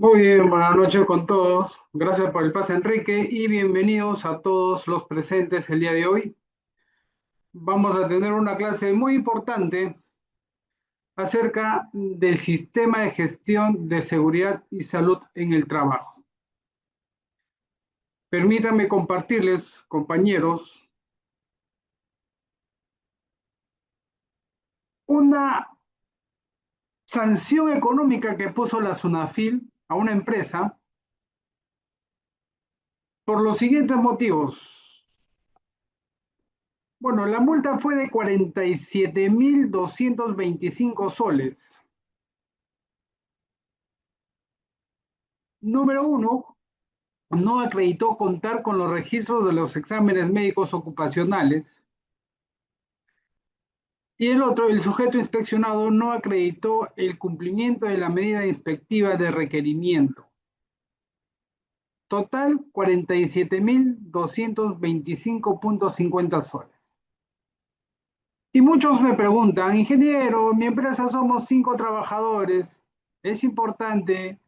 Muy bien, buenas noches con todos. Gracias por el pase, Enrique, y bienvenidos a todos los presentes el día de hoy. Vamos a tener una clase muy importante acerca del sistema de gestión de seguridad y salud en el trabajo. Permítanme compartirles, compañeros, una sanción económica que puso la SUNAFIL a una empresa por los siguientes motivos. Bueno, la multa fue de 47.225 soles. Número uno, no acreditó contar con los registros de los exámenes médicos ocupacionales. Y el otro, el sujeto inspeccionado no acreditó el cumplimiento de la medida inspectiva de requerimiento. Total, 47.225.50 soles. Y muchos me preguntan, ingeniero, en mi empresa somos 5 trabajadores, ¿es importante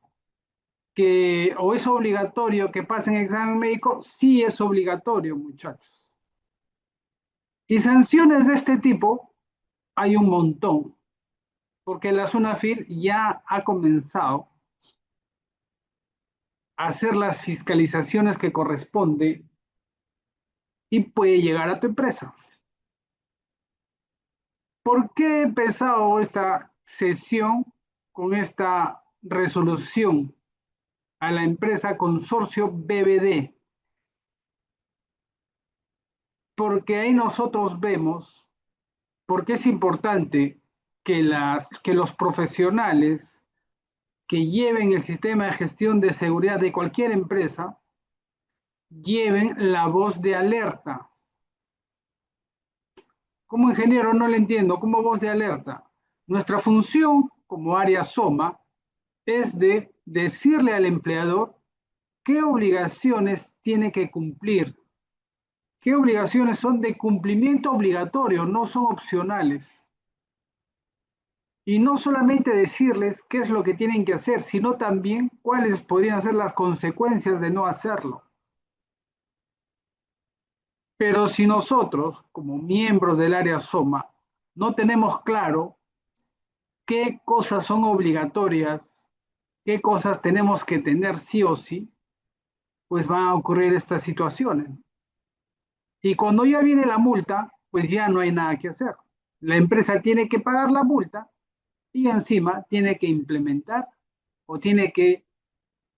o es obligatorio que pasen examen médico? Sí es obligatorio, muchachos. Y sanciones de este tipo hay un montón, porque la SUNAFIL ya ha comenzado a hacer las fiscalizaciones que corresponde y puede llegar a tu empresa. ¿Por qué he empezado esta sesión con esta resolución a la empresa Consorcio BBD? Porque ahí nosotros vemos por qué es importante que los profesionales que lleven el sistema de gestión de seguridad de cualquier empresa lleven la voz de alerta. Como ingeniero no le entiendo, como voz de alerta. Nuestra función como área SOMA es de decirle al empleador qué obligaciones tiene que cumplir, qué obligaciones son de cumplimiento obligatorio, no son opcionales. Y no solamente decirles qué es lo que tienen que hacer, sino también cuáles podrían ser las consecuencias de no hacerlo. Pero si nosotros, como miembros del área SOMA, no tenemos claro qué cosas son obligatorias, qué cosas tenemos que tener sí o sí, pues van a ocurrir estas situaciones. Y cuando ya viene la multa, pues ya no hay nada que hacer. La empresa tiene que pagar la multa y encima tiene que implementar o tiene que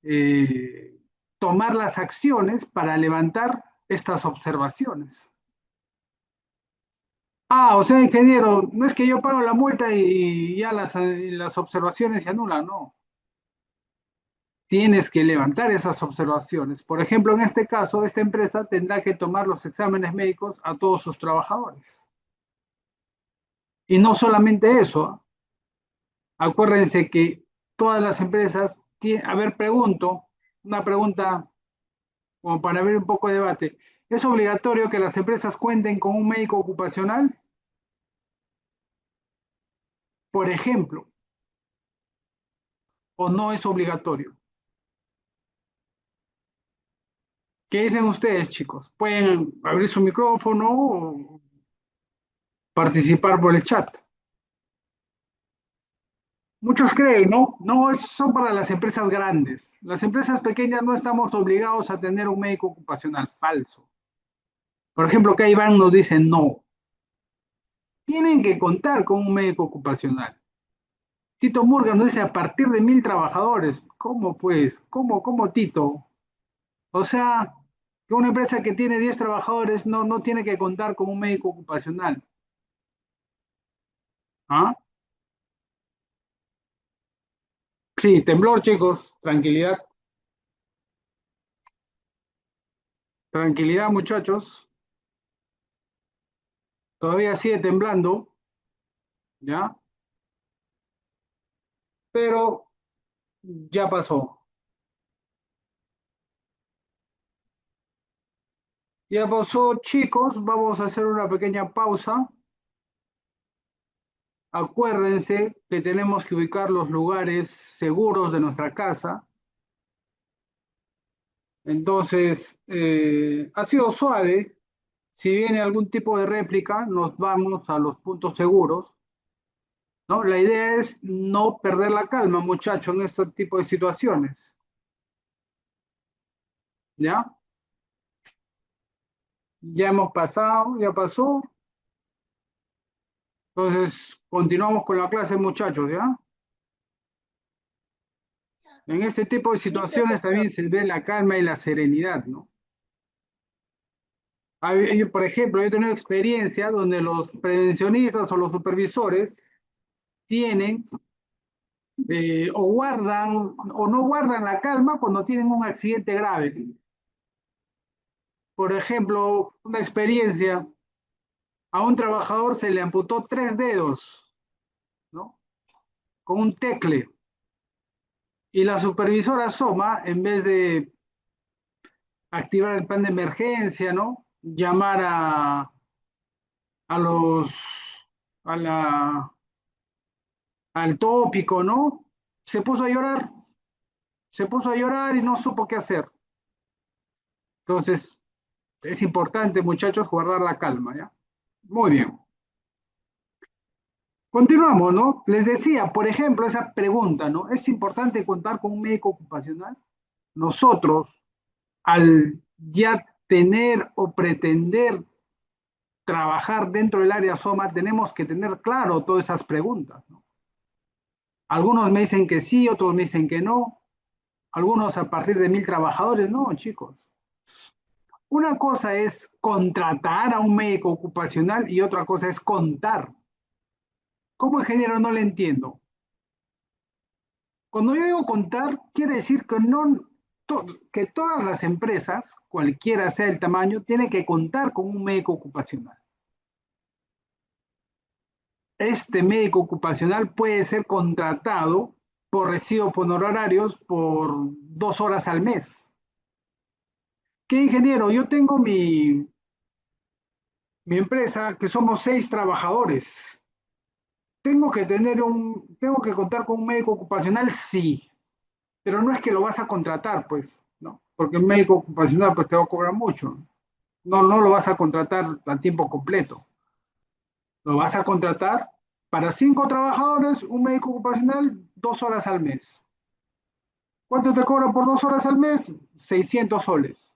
eh, tomar las acciones para levantar estas observaciones. Ah, o sea, ingeniero, no es que yo pago la multa y ya las observaciones se anulan, no. Tienes que levantar esas observaciones. Por ejemplo, en este caso, esta empresa tendrá que tomar los exámenes médicos a todos sus trabajadores. Y no solamente eso, acuérdense que todas las empresas tienen, a ver, pregunto, una pregunta como para abrir un poco de debate. ¿Es obligatorio que las empresas cuenten con un médico ocupacional? Por ejemplo, ¿o no es obligatorio? ¿Qué dicen ustedes, chicos? Pueden abrir su micrófono o participar por el chat. Muchos creen, ¿no? No, son para las empresas grandes. Las empresas pequeñas no estamos obligados a tener un médico ocupacional. Falso. Por ejemplo, Iván nos dice no. Tienen que contar con un médico ocupacional. Tito Murga nos dice a partir de 1.000 trabajadores. ¿Cómo pues? ¿Cómo, Tito? O sea, que una empresa que tiene 10 trabajadores no tiene que contar con un médico ocupacional. ¿Ah? Sí, temblor, chicos. Tranquilidad. Tranquilidad, muchachos. Todavía sigue temblando, ¿ya? Pero ya pasó. Ya pasó, chicos. Vamos a hacer una pequeña pausa. Acuérdense que tenemos que ubicar los lugares seguros de nuestra casa. Entonces, ha sido suave. Si viene algún tipo de réplica, nos vamos a los puntos seguros, ¿no? La idea es no perder la calma, muchachos, en este tipo de situaciones, ¿ya? Ya hemos pasado, ya pasó. Entonces, continuamos con la clase, muchachos, ¿ya? En este tipo de Sí, situaciones profesor. también se ve la calma y la serenidad, ¿no? Por ejemplo, yo he tenido experiencia donde los prevencionistas o los supervisores tienen o guardan o no guardan la calma cuando tienen un accidente grave. Por ejemplo, una experiencia, a un trabajador se le amputó 3 dedos, ¿no? Con un tecle. Y la supervisora Soma, en vez de activar el plan de emergencia, ¿no? Llamar a los, a la, al tópico, ¿no? Se puso a llorar, se puso a llorar y no supo qué hacer. Entonces, es importante, muchachos, guardar la calma, ¿ya? Muy bien. Continuamos, ¿no? Les decía, por ejemplo, esa pregunta, ¿no? ¿Es importante contar con un médico ocupacional? Nosotros, al ya tener o pretender trabajar dentro del área SOMA, tenemos que tener claro todas esas preguntas, ¿no? Algunos me dicen que sí, otros me dicen que no, algunos a partir de 1.000 trabajadores, no, chicos. Una cosa es contratar a un médico ocupacional y otra cosa es contar. Como ingeniero no le entiendo. Cuando yo digo contar, quiere decir que no que todas las empresas, cualquiera sea el tamaño, tienen que contar con un médico ocupacional. Este médico ocupacional puede ser contratado por recibo por honorarios por 2 horas al mes. ¿Qué ingeniero? Yo tengo mi empresa que somos 6 trabajadores. Tengo que contar con un médico ocupacional, sí, pero no es que lo vas a contratar, pues, ¿no? Porque el médico ocupacional pues te va a cobrar mucho. No, no lo vas a contratar a tiempo completo. Lo vas a contratar para 5 trabajadores, un médico ocupacional, 2 horas al mes. ¿Cuánto te cobra por 2 horas al mes? 600 soles.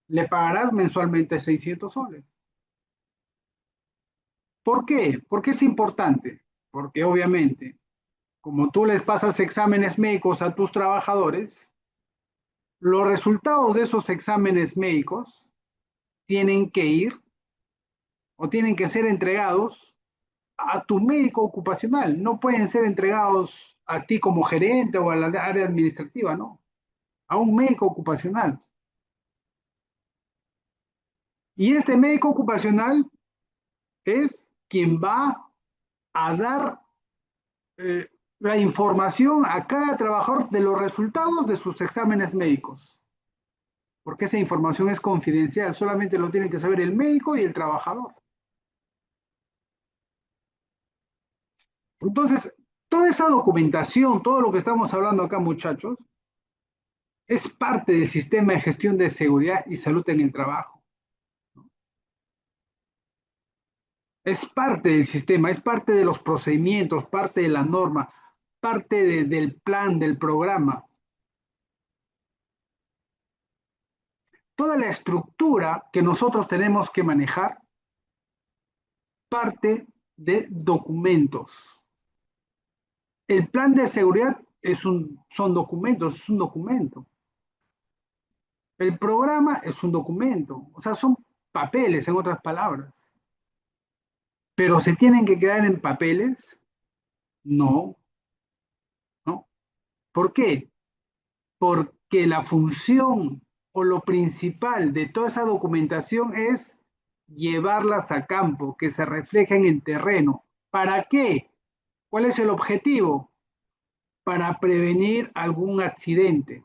Le pagarás mensualmente 600 soles. ¿Por qué? Porque es importante. Porque obviamente, como tú les pasas exámenes médicos a tus trabajadores, los resultados de esos exámenes médicos tienen que ir o tienen que ser entregados a tu médico ocupacional. No pueden ser entregados a ti como gerente o a la área administrativa, no. A un médico ocupacional. Y este médico ocupacional es quien va a dar eh, la información a cada trabajador de los resultados de sus exámenes médicos. Porque esa información es confidencial, solamente lo tienen que saber el médico y el trabajador. Entonces, toda esa documentación, todo lo que estamos hablando acá, muchachos, es parte del sistema de gestión de seguridad y salud en el trabajo. Es parte del sistema, es parte de los procedimientos, parte de la norma, parte del plan, del programa. Toda la estructura que nosotros tenemos que manejar parte de documentos. El plan de seguridad son documentos, es un documento. El programa es un documento, o sea, son papeles, en otras palabras. Pero ¿se tienen que quedar en papeles? No, ¿no? ¿Por qué? Porque la función o lo principal de toda esa documentación es llevarlas a campo, que se reflejen en terreno. ¿Para qué? ¿Cuál es el objetivo? Para prevenir algún accidente,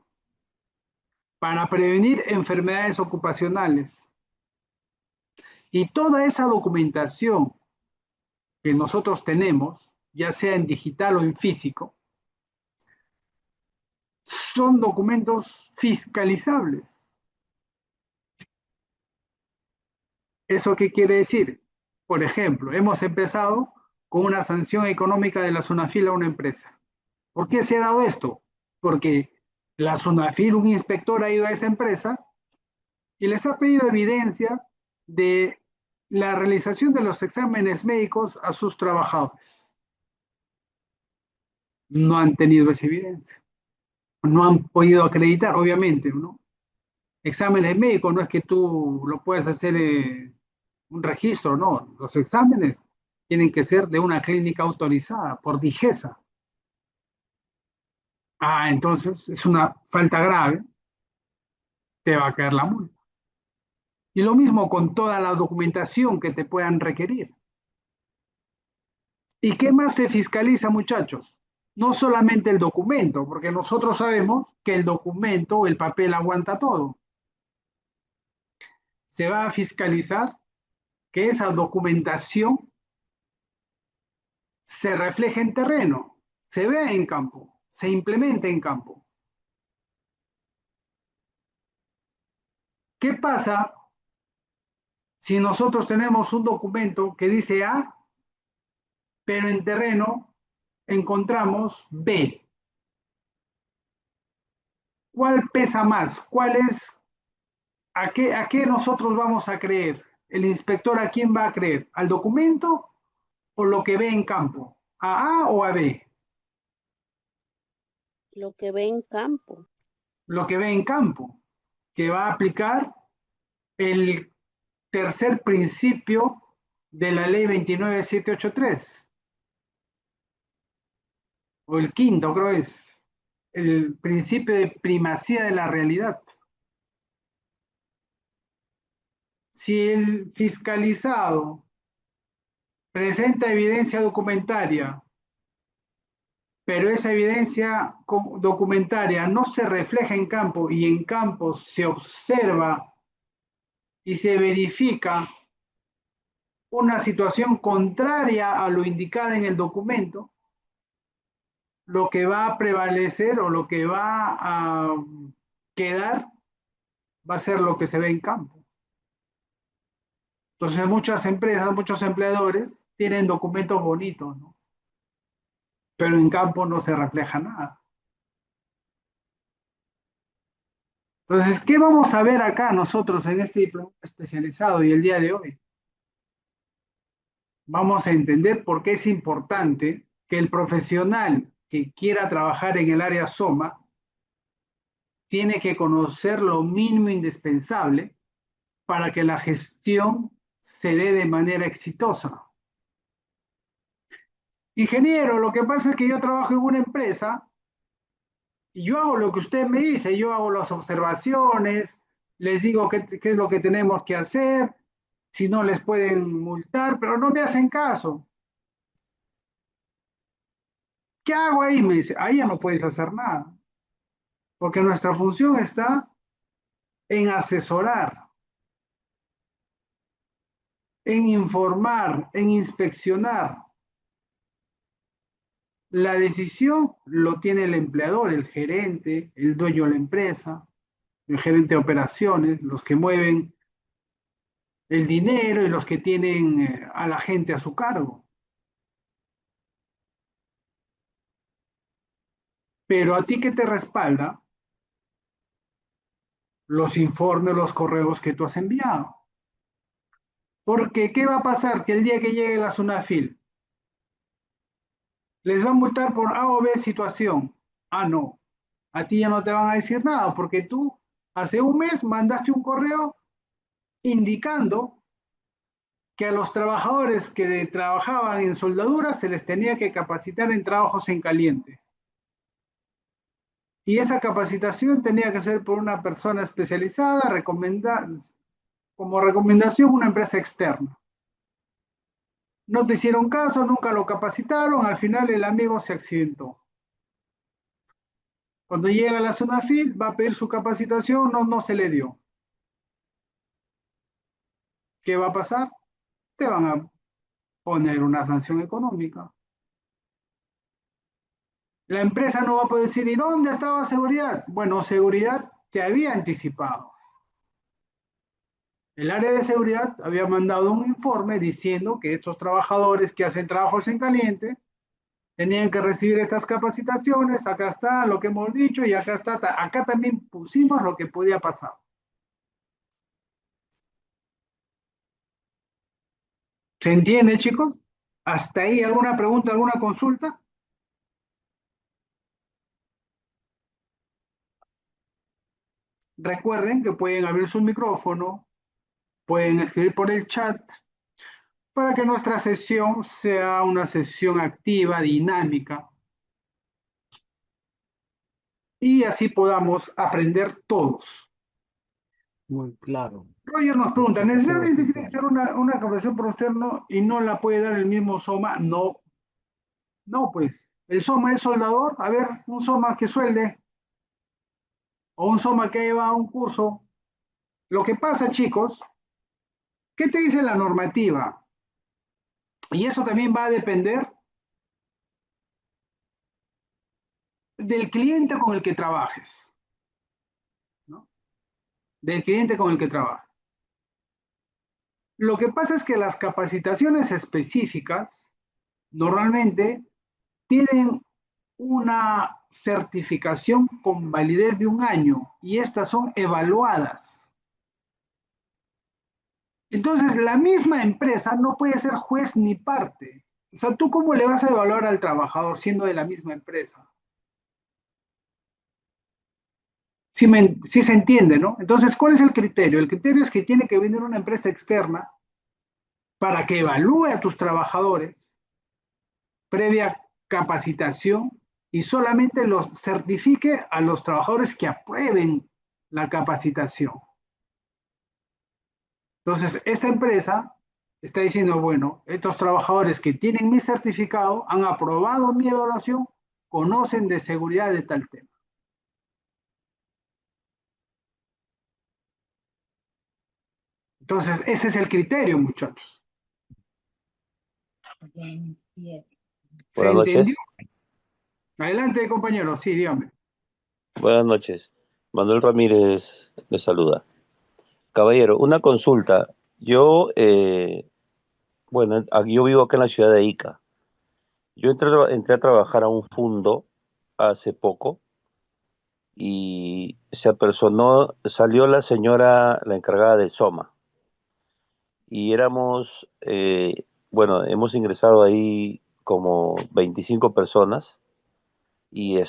para prevenir enfermedades ocupacionales. Y toda esa documentación que nosotros tenemos, ya sea en digital o en físico, son documentos fiscalizables. ¿Eso qué quiere decir? Por ejemplo, hemos empezado con una sanción económica de la SUNAFIL a una empresa. ¿Por qué se ha dado esto? Porque la SUNAFIL, un inspector, ha ido a esa empresa y les ha pedido evidencia de la realización de los exámenes médicos a sus trabajadores. No han tenido esa evidencia. No han podido acreditar, obviamente, ¿no? Exámenes médicos no es que tú lo puedas hacer un registro, no. Los exámenes tienen que ser de una clínica autorizada por DIGESA. Ah, entonces es una falta grave, te va a caer la multa. Y lo mismo con toda la documentación que te puedan requerir. ¿Y qué más se fiscaliza, muchachos? No solamente el documento, porque nosotros sabemos que el documento o el papel aguanta todo. Se va a fiscalizar que esa documentación se refleje en terreno, se vea en campo, se implemente en campo. ¿Qué pasa si nosotros tenemos un documento que dice A, pero en terreno encontramos B? ¿Cuál pesa más? ¿Cuál es, a qué nosotros vamos a creer? ¿El inspector a quién va a creer? ¿Al documento o lo que ve en campo? ¿A A o a B? Lo que ve en campo. Lo que ve en campo, que va a aplicar el tercer principio de la ley 29783, o el quinto creo es, el principio de primacía de la realidad. Si el fiscalizado presenta evidencia documentaria, pero esa evidencia documentaria no se refleja en campo y en campo se observa y se verifica una situación contraria a lo indicado en el documento, lo que va a prevalecer o lo que va a quedar va a ser lo que se ve en campo. Entonces muchas empresas, muchos empleadores tienen documentos bonitos, ¿no? Pero en campo no se refleja nada. Entonces, ¿qué vamos a ver acá nosotros en este diploma especializado y el día de hoy? Vamos a entender por qué es importante que el profesional que quiera trabajar en el área SOMA tiene que conocer lo mínimo indispensable para que la gestión se dé de manera exitosa. Ingeniero, lo que pasa es que yo trabajo en una empresa y yo hago lo que usted me dice, yo hago las observaciones, les digo qué es lo que tenemos que hacer, si no les pueden multar, pero no me hacen caso. ¿Qué hago ahí? Me dice, ahí ya no puedes hacer nada, porque nuestra función está en asesorar, en informar, en inspeccionar. La decisión lo tiene el empleador, el gerente, el dueño de la empresa, el gerente de operaciones, los que mueven el dinero y los que tienen a la gente a su cargo. Pero a ti que te respalda los informes, los correos que tú has enviado. Porque, ¿qué va a pasar? Que el día que llegue la SUNAFIL, les va a multar por A o B situación. Ah, no. A ti ya no te van a decir nada, porque tú hace un mes mandaste un correo indicando que a los trabajadores que trabajaban en soldadura se les tenía que capacitar en trabajos en caliente. Y esa capacitación tenía que ser por una persona especializada, como recomendación una empresa externa. No te hicieron caso, nunca lo capacitaron, al final el amigo se accidentó. Cuando llega a la SUNAFIL, va a pedir su capacitación, no se le dio. ¿Qué va a pasar? Te van a poner una sanción económica. La empresa no va a poder decir, ¿y dónde estaba seguridad? Bueno, seguridad te había anticipado. El área de seguridad había mandado un informe diciendo que estos trabajadores que hacen trabajos en caliente tenían que recibir estas capacitaciones. Acá está lo que hemos dicho y acá está, acá también pusimos lo que podía pasar. ¿Se entiende, chicos? ¿Hasta ahí alguna pregunta, alguna consulta? Recuerden que pueden abrir su micrófono, pueden escribir por el chat para que nuestra sesión sea una sesión activa, dinámica, y así podamos aprender todos. Muy claro. Roger nos pregunta, Explicación ¿necesariamente bastante tiene que clara. ser una capacitación por externo y no la puede dar el mismo SOMA? No, no, pues. ¿El SOMA es soldador? A ver, un SOMA que suelde o un SOMA que lleva un curso. Lo que pasa, chicos, ¿qué te dice la normativa? Y eso también va a depender del cliente con el que trabajes, ¿no? Del cliente con el que trabajes. Lo que pasa es que las capacitaciones específicas normalmente tienen una certificación con validez de un año y estas son evaluadas. Entonces, la misma empresa no puede ser juez ni parte. O sea, ¿tú cómo le vas a evaluar al trabajador siendo de la misma empresa? Sí se entiende, ¿no? Entonces, ¿cuál es el criterio? El criterio es que tiene que venir una empresa externa para que evalúe a tus trabajadores previa capacitación y solamente los certifique a los trabajadores que aprueben la capacitación. Entonces, esta empresa está diciendo, bueno, estos trabajadores que tienen mi certificado han aprobado mi evaluación, conocen de seguridad de tal tema. Entonces, ese es el criterio, muchachos. ¿Se Buenas entendió? noches. Adelante, compañero. Sí, dígame. Buenas noches. Manuel Ramírez le saluda. Caballero, una consulta. Yo vivo acá en la ciudad de Ica. Yo entré a trabajar a un fondo hace poco y se apersonó, salió la señora, la encargada del SOMA. Y hemos ingresado ahí como 25 personas y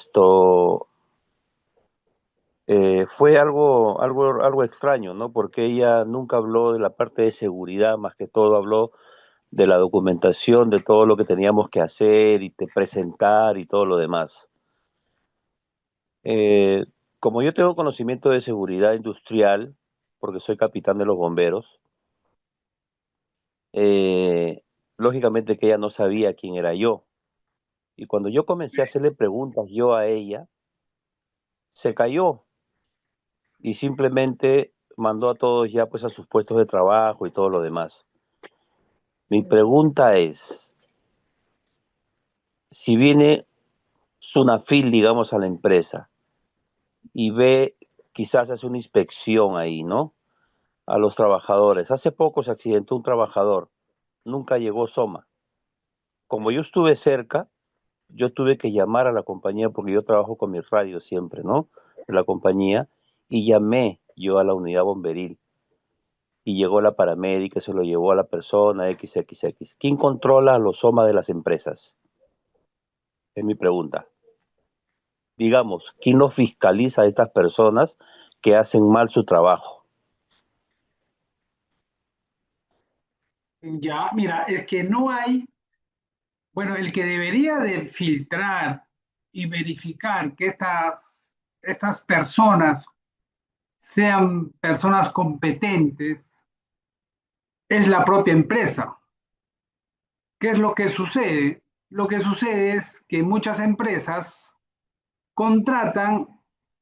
fue algo extraño, ¿no? Porque ella nunca habló de la parte de seguridad, más que todo habló de la documentación, de todo lo que teníamos que hacer y de presentar y todo lo demás. Eh, Como yo tengo conocimiento de seguridad industrial, porque soy capitán de los bomberos, eh, lógicamente que ella no sabía quién era yo. Y cuando yo comencé a hacerle preguntas yo a ella, se cayó y simplemente mandó a todos ya pues a sus puestos de trabajo y todo lo demás. Mi pregunta es, si viene Sunafil, digamos, a la empresa y ve, quizás hace una inspección ahí, ¿no? A los trabajadores. Hace poco se accidentó un trabajador, nunca llegó Soma. Como yo estuve cerca, yo tuve que llamar a la compañía porque yo trabajo con mi radio siempre, ¿no? De la compañía, y llamé yo a la unidad bomberil y llegó la paramédica, se lo llevó a la persona XXX. ¿Quién controla los SOMA de las empresas? Es mi pregunta. Digamos, ¿quién los fiscaliza a estas personas que hacen mal su trabajo? Ya, mira, es que no hay, bueno, el que debería de filtrar y verificar que estas personas sean personas competentes es la propia empresa. ¿Qué es lo que sucede? Lo que sucede es que muchas empresas contratan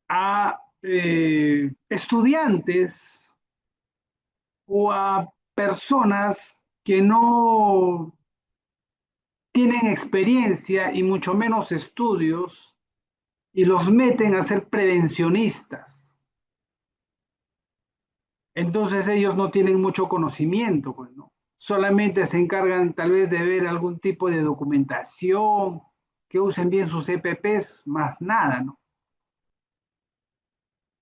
a estudiantes o a personas que no tienen experiencia y mucho menos estudios y los meten a ser prevencionistas. Entonces ellos no tienen mucho conocimiento, pues, ¿no? Solamente se encargan tal vez de ver algún tipo de documentación, que usen bien sus EPPs, más nada, ¿no?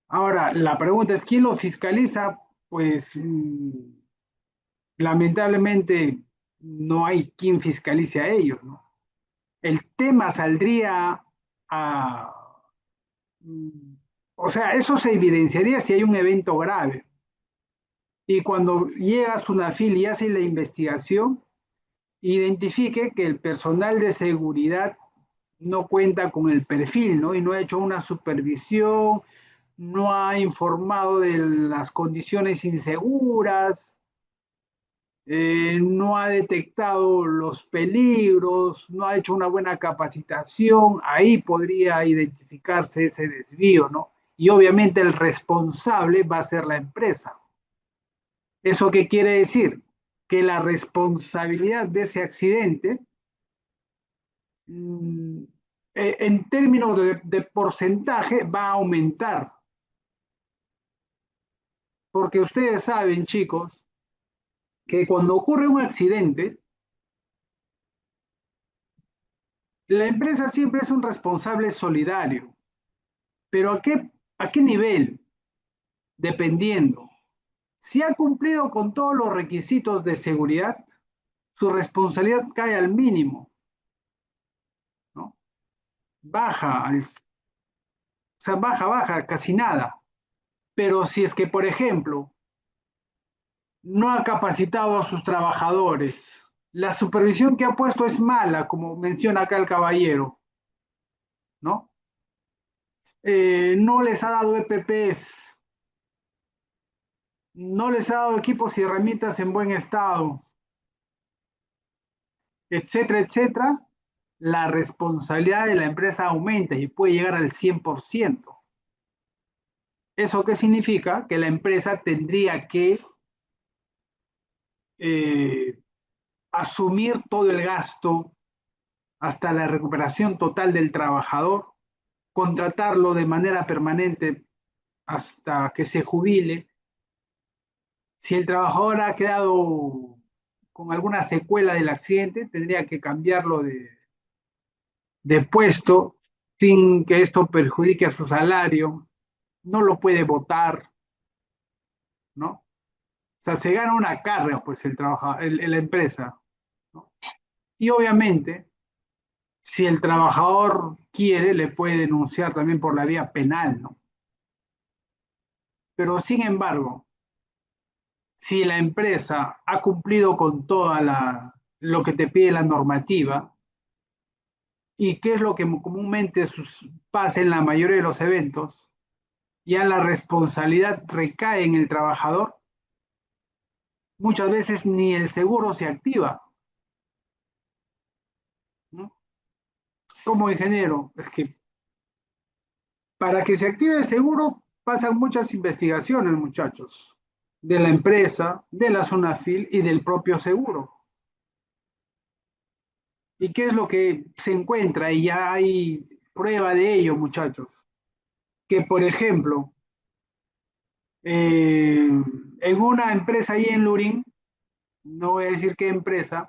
Ahora, la pregunta es, ¿quién lo fiscaliza? Pues lamentablemente no hay quien fiscalice a ellos, ¿no? El tema saldría a... o sea, eso se evidenciaría si hay un evento grave. Y cuando llega Sunafil y hace la investigación, identifique que el personal de seguridad no cuenta con el perfil, ¿no? Y no ha hecho una supervisión, no ha informado de las condiciones inseguras, no ha detectado los peligros, no ha hecho una buena capacitación, ahí podría identificarse ese desvío, ¿no? Y obviamente el responsable va a ser la empresa. ¿Eso qué quiere decir? Que la responsabilidad de ese accidente, mm, en términos de porcentaje, va a aumentar. Porque ustedes saben, chicos, que cuando ocurre un accidente, la empresa siempre es un responsable solidario. ¿Pero a qué nivel? Dependiendo. Si ha cumplido con todos los requisitos de seguridad, su responsabilidad cae al mínimo, ¿no? Baja, o sea, baja, casi nada. Pero si es que, por ejemplo, no ha capacitado a sus trabajadores, la supervisión que ha puesto es mala, como menciona acá el caballero, ¿no? No les ha dado EPPs, no les ha dado equipos y herramientas en buen estado, etcétera, etcétera, la responsabilidad de la empresa aumenta y puede llegar al 100%. ¿Eso qué significa? Que la empresa tendría que eh, asumir todo el gasto hasta la recuperación total del trabajador, contratarlo de manera permanente hasta que se jubile. Si el trabajador ha quedado con alguna secuela del accidente, tendría que cambiarlo de puesto sin que esto perjudique a su salario, no lo puede votar, ¿no? O sea, se gana una carga, pues, el trabajador, la empresa, ¿no? Y obviamente, si el trabajador quiere, le puede denunciar también por la vía penal, ¿no? Pero sin embargo, si la empresa ha cumplido con lo que te pide la normativa, y qué es lo que comúnmente pasa en la mayoría de los eventos, ya la responsabilidad recae en el trabajador, muchas veces ni el seguro se activa, ¿no? Como ingeniero, es que para que se active el seguro pasan muchas investigaciones, muchachos, de la empresa, de la Sunafil y del propio seguro. ¿Y qué es lo que se encuentra? Y ya hay prueba de ello, muchachos. Que, por ejemplo, en una empresa ahí en Lurín, no voy a decir qué empresa,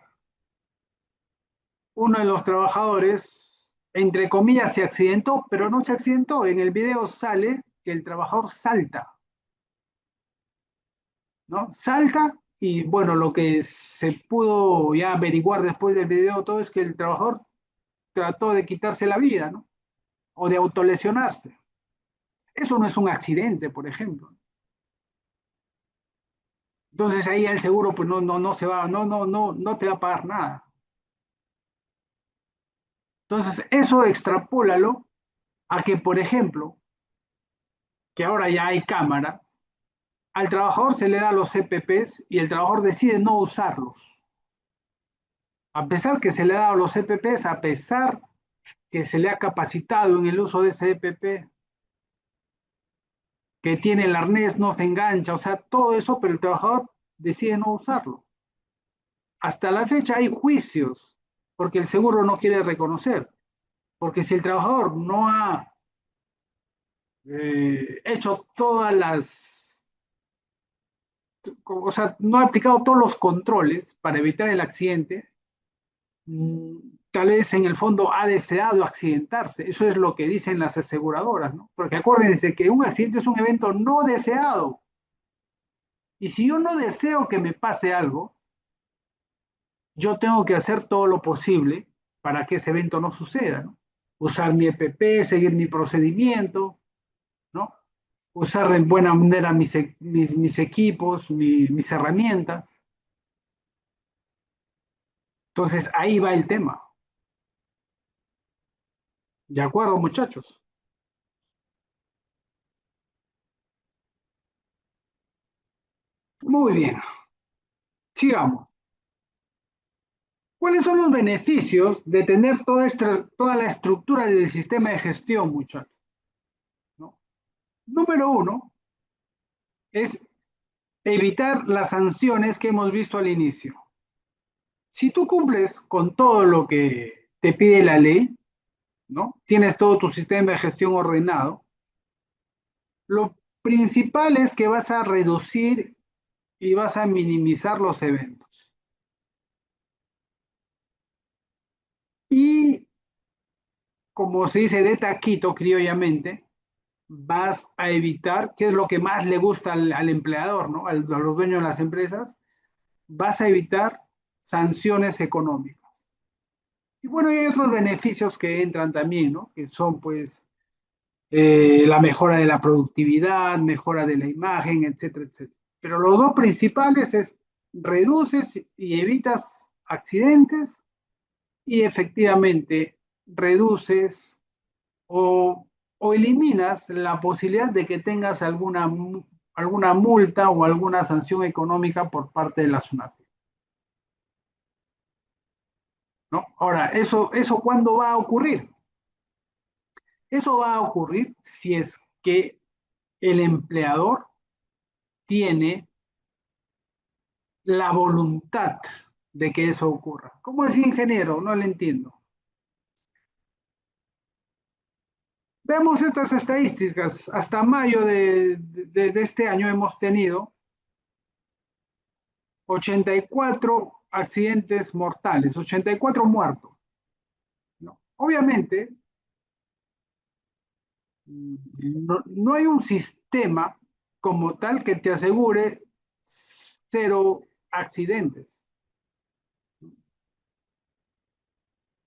uno de los trabajadores, entre comillas, se accidentó, pero no se accidentó. En el video sale que el trabajador salta, ¿no? Salta y bueno, lo que se pudo ya averiguar después del video todo es que el trabajador trató de quitarse la vida, ¿no? O de autolesionarse. Eso no es un accidente, por ejemplo. Entonces ahí el seguro pues no se va, no te va a pagar nada. Entonces eso extrapólalo a que, por ejemplo, que ahora ya hay cámaras, al trabajador se le da los CPPs y el trabajador decide no usarlos. A pesar que se le ha dado los CPPs, a pesar que se le ha capacitado en el uso de ese EPP, que tiene el arnés, no se engancha, o sea, todo eso, pero el trabajador decide no usarlo. Hasta la fecha hay juicios porque el seguro no quiere reconocer. Porque si el trabajador no ha hecho todas las, o sea, no ha aplicado todos los controles para evitar el accidente, tal vez en el fondo ha deseado accidentarse. Eso es lo que dicen las aseguradoras, ¿no? Porque acuérdense que un accidente es un evento no deseado. Y si yo no deseo que me pase algo, yo tengo que hacer todo lo posible para que ese evento no suceda, ¿no? Usar mi EPP, seguir mi procedimiento, ¿no? Usar de buena manera mis equipos, mis herramientas. Entonces, ahí va el tema. ¿De acuerdo, muchachos? Muy bien. Sigamos. ¿Cuáles son los beneficios de tener toda la estructura del sistema de gestión, muchachos? ¿No? Número uno es evitar las sanciones que hemos visto al inicio. Si tú cumples con todo lo que te pide la ley, ¿no? Tienes todo tu sistema de gestión ordenado, lo principal es que vas a reducir y vas a minimizar los eventos. Y como se dice de taquito criollamente, vas a evitar, qué es lo que más le gusta al empleador, ¿no? A los dueños de las empresas, vas a evitar sanciones económicas. Y bueno, hay otros beneficios que entran también, ¿no? Que son pues la mejora de la productividad, mejora de la imagen, etcétera, etcétera. Pero los dos principales es reduces y evitas accidentes y efectivamente reduces o eliminas la posibilidad de que tengas alguna multa o alguna sanción económica por parte de la SUNAT, ¿no? Ahora, ¿eso cuándo va a ocurrir? Eso va a ocurrir si es que el empleador tiene la voluntad de que eso ocurra. ¿Cómo es ingeniero? No le entiendo. Vemos estas estadísticas. Hasta mayo de este año hemos tenido 84 accidentes mortales, 84 muertos, ¿no? Obviamente, no hay un sistema como tal que te asegure cero accidentes,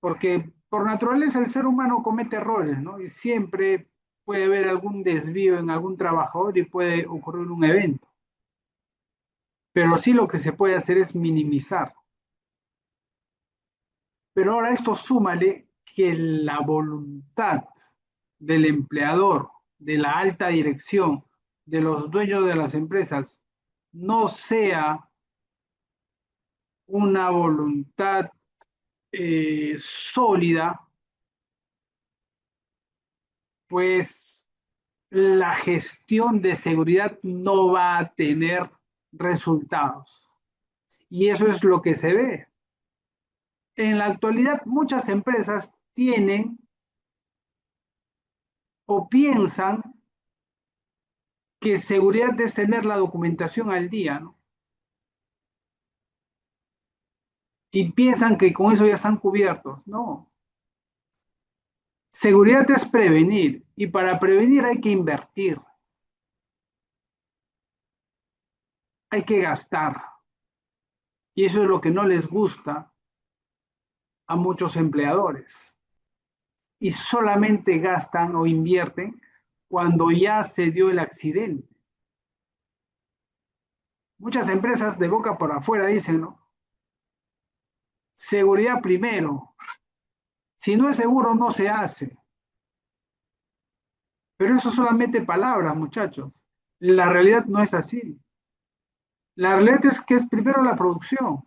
porque por naturaleza el ser humano comete errores, ¿no? Y siempre puede haber algún desvío en algún trabajador y puede ocurrir un evento. Pero sí lo que se puede hacer es minimizar. Pero ahora esto súmale que la voluntad del empleador, de la alta dirección, de los dueños de las empresas, no sea una voluntad sólida, pues la gestión de seguridad no va a tener resultados. Y eso es lo que se ve. En la actualidad, muchas empresas tienen o piensan que seguridad es tener la documentación al día, ¿no? Y piensan que con eso ya están cubiertos. No. Seguridad es prevenir y para prevenir hay que invertir, hay que gastar. Y eso es lo que no les gusta a muchos empleadores. Y solamente gastan o invierten cuando ya se dio el accidente. Muchas empresas de boca por afuera dicen, ¿no? Seguridad primero. Si no es seguro, no se hace. Pero eso es solamente palabras, muchachos. La realidad no es así. La realidad es que es primero la producción.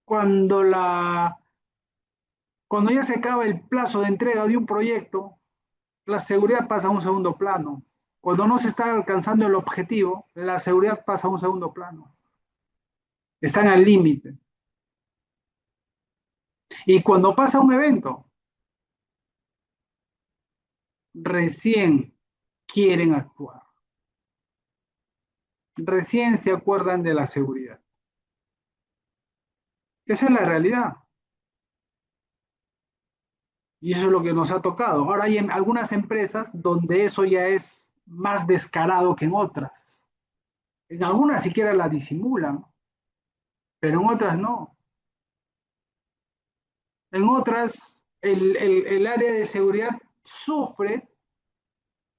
Cuando, cuando ya se acaba el plazo de entrega de un proyecto, la seguridad pasa a un segundo plano. Cuando no se está alcanzando el objetivo, la seguridad pasa a un segundo plano. Están al límite. Y cuando pasa un evento, recién quieren actuar. Recién se acuerdan de la seguridad. Esa es la realidad. Y eso es lo que nos ha tocado. Ahora hay algunas empresas donde eso ya es más descarado que en otras. En algunas siquiera la disimulan, pero en otras no. En otras, el área de seguridad sufre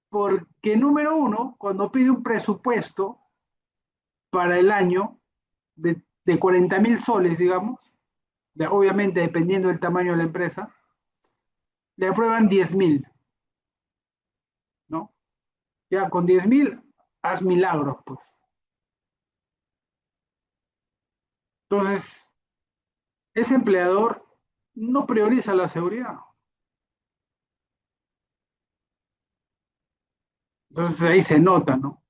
porque, número uno, cuando pide un presupuesto para el año de 40.000 soles, digamos, obviamente dependiendo del tamaño de la empresa, le aprueban 10.000, ¿no? Ya con 10.000, haz milagros, pues. Entonces, ese empleador no prioriza la seguridad. Entonces ahí se nota, ¿no?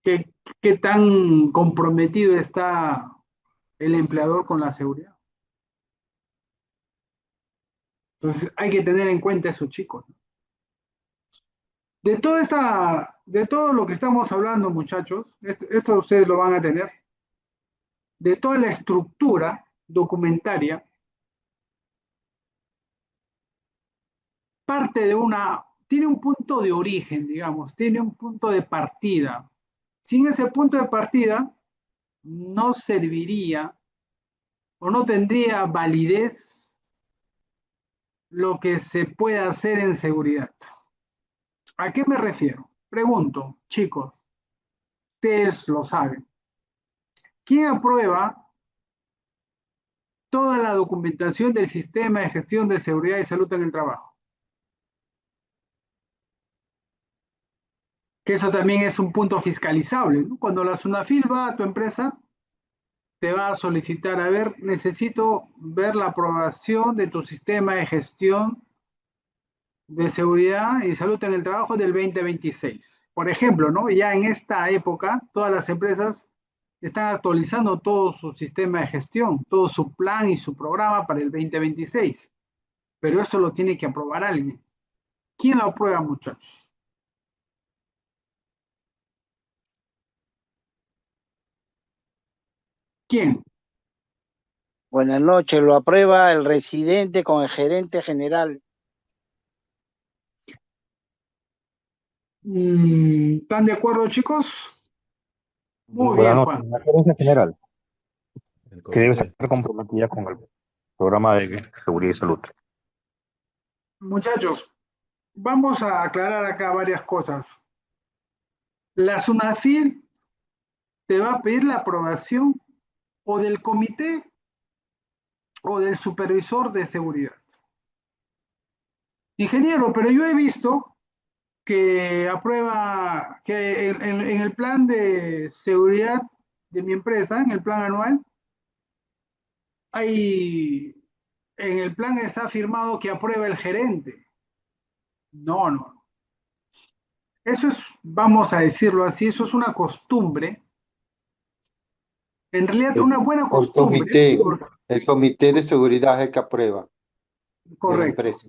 ¿Qué tan comprometido está el empleador con la seguridad? Entonces hay que tener en cuenta eso, chicos. De todo lo que estamos hablando, muchachos, esto ustedes lo van a tener, de toda la estructura documentaria, tiene un punto de origen, digamos, tiene un punto de partida. Sin ese punto de partida, no serviría o no tendría validez lo que se puede hacer en seguridad. ¿A qué me refiero? Pregunto, chicos, ustedes lo saben. ¿Quién aprueba toda la documentación del sistema de gestión de seguridad y salud en el trabajo? Que eso también es un punto fiscalizable, ¿no? Cuando la SUNAFIL va a tu empresa, te va a solicitar, a ver, necesito ver la aprobación de tu sistema de gestión de seguridad y salud en el trabajo del 2026. Por ejemplo, ¿no? Ya en esta época, todas las empresas están actualizando todo su sistema de gestión, todo su plan y su programa para el 2026. Pero esto lo tiene que aprobar alguien. ¿Quién lo aprueba, muchachos? ¿Quién? Buenas noches, lo aprueba el residente con el gerente general. ¿Están de acuerdo, chicos? Muy Buenas bien, noches, Juan. la gerencia general, El que debe comité. estar comprometida con el programa de seguridad y salud. Muchachos, vamos a aclarar acá varias cosas. La SUNAFIL te va a pedir la aprobación o del comité o del supervisor de seguridad. Ingeniero, pero yo he visto que aprueba, que en el plan de seguridad de mi empresa, en el plan anual, hay, en el plan está firmado que aprueba el gerente. No, no. Eso es, vamos a decirlo así, eso es una costumbre, en realidad una buena El costumbre, comité, el comité de seguridad es el que aprueba de la correcto. empresa.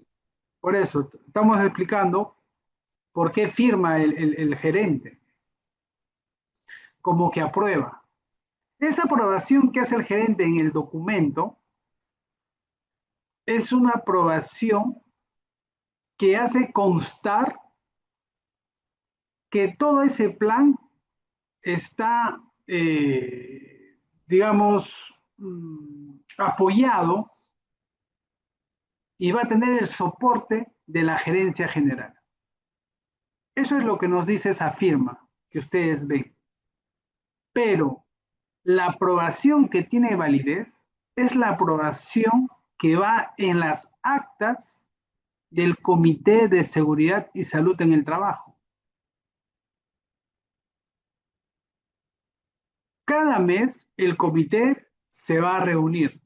Por eso, estamos explicando por qué firma el gerente, como que aprueba. Esa aprobación que hace el gerente en el documento es una aprobación que hace constar que todo ese plan está, digamos, apoyado y va a tener el soporte de la gerencia general. Eso es lo que nos dice esa firma que ustedes ven. Pero la aprobación que tiene validez es la aprobación que va en las actas del Comité de Seguridad y Salud en el Trabajo. Cada mes el comité se va a reunir.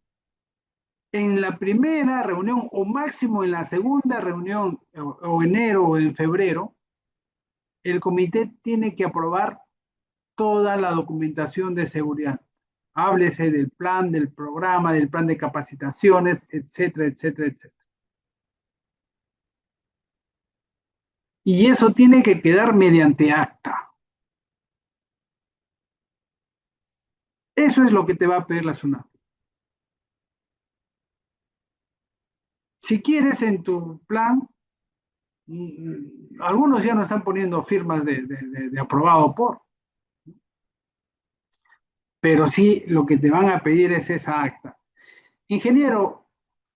En la primera reunión o máximo en la segunda reunión o enero o en febrero, el comité tiene que aprobar toda la documentación de seguridad. Háblese del plan, del programa, del plan de capacitaciones, etcétera, etcétera, etcétera. Y eso tiene que quedar mediante acta. Eso es lo que te va a pedir la SUNAT. Si quieres en tu plan, algunos ya no están poniendo firmas de aprobado por, pero sí lo que te van a pedir es esa acta. Ingeniero,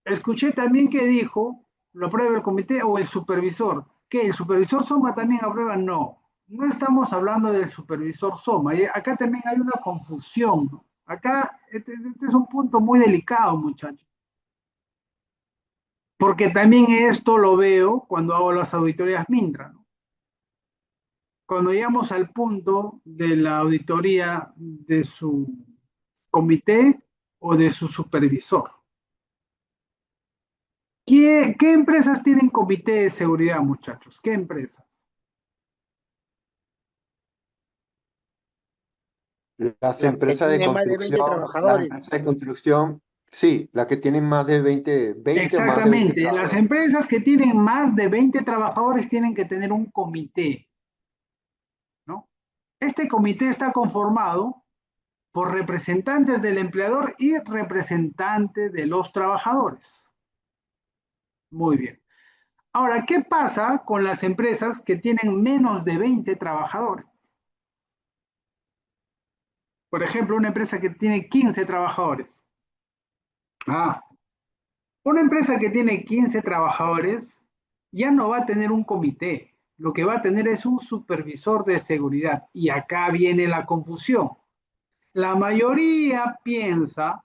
escuché también que dijo, ¿lo aprueba el comité o el supervisor? ¿Qué? ¿El supervisor SOMA también aprueba? No, no estamos hablando del supervisor SOMA. Y acá también hay una confusión, ¿no? Acá este es un punto muy delicado, muchachos. Porque también esto lo veo cuando hago las auditorías Mintra, ¿no? Cuando llegamos al punto de la auditoría de su comité o de su supervisor. ¿Qué empresas tienen comité de seguridad, muchachos? ¿Qué empresas? Las La que empresas de tiene más de 20 construcción, las trabajadores. empresas de construcción, sí, las que tienen más de 20 o más de 20 Exactamente, las trabajadores. empresas que tienen más de 20 trabajadores tienen que tener un comité, ¿no? Este comité está conformado por representantes del empleador y representantes de los trabajadores. Muy bien. Ahora, ¿qué pasa con las empresas que tienen menos de 20 trabajadores? Por ejemplo, una empresa que tiene 15 trabajadores. Ah, una empresa que tiene 15 trabajadores ya no va a tener un comité, lo que va a tener es un supervisor de seguridad. Y acá viene la confusión. La mayoría piensa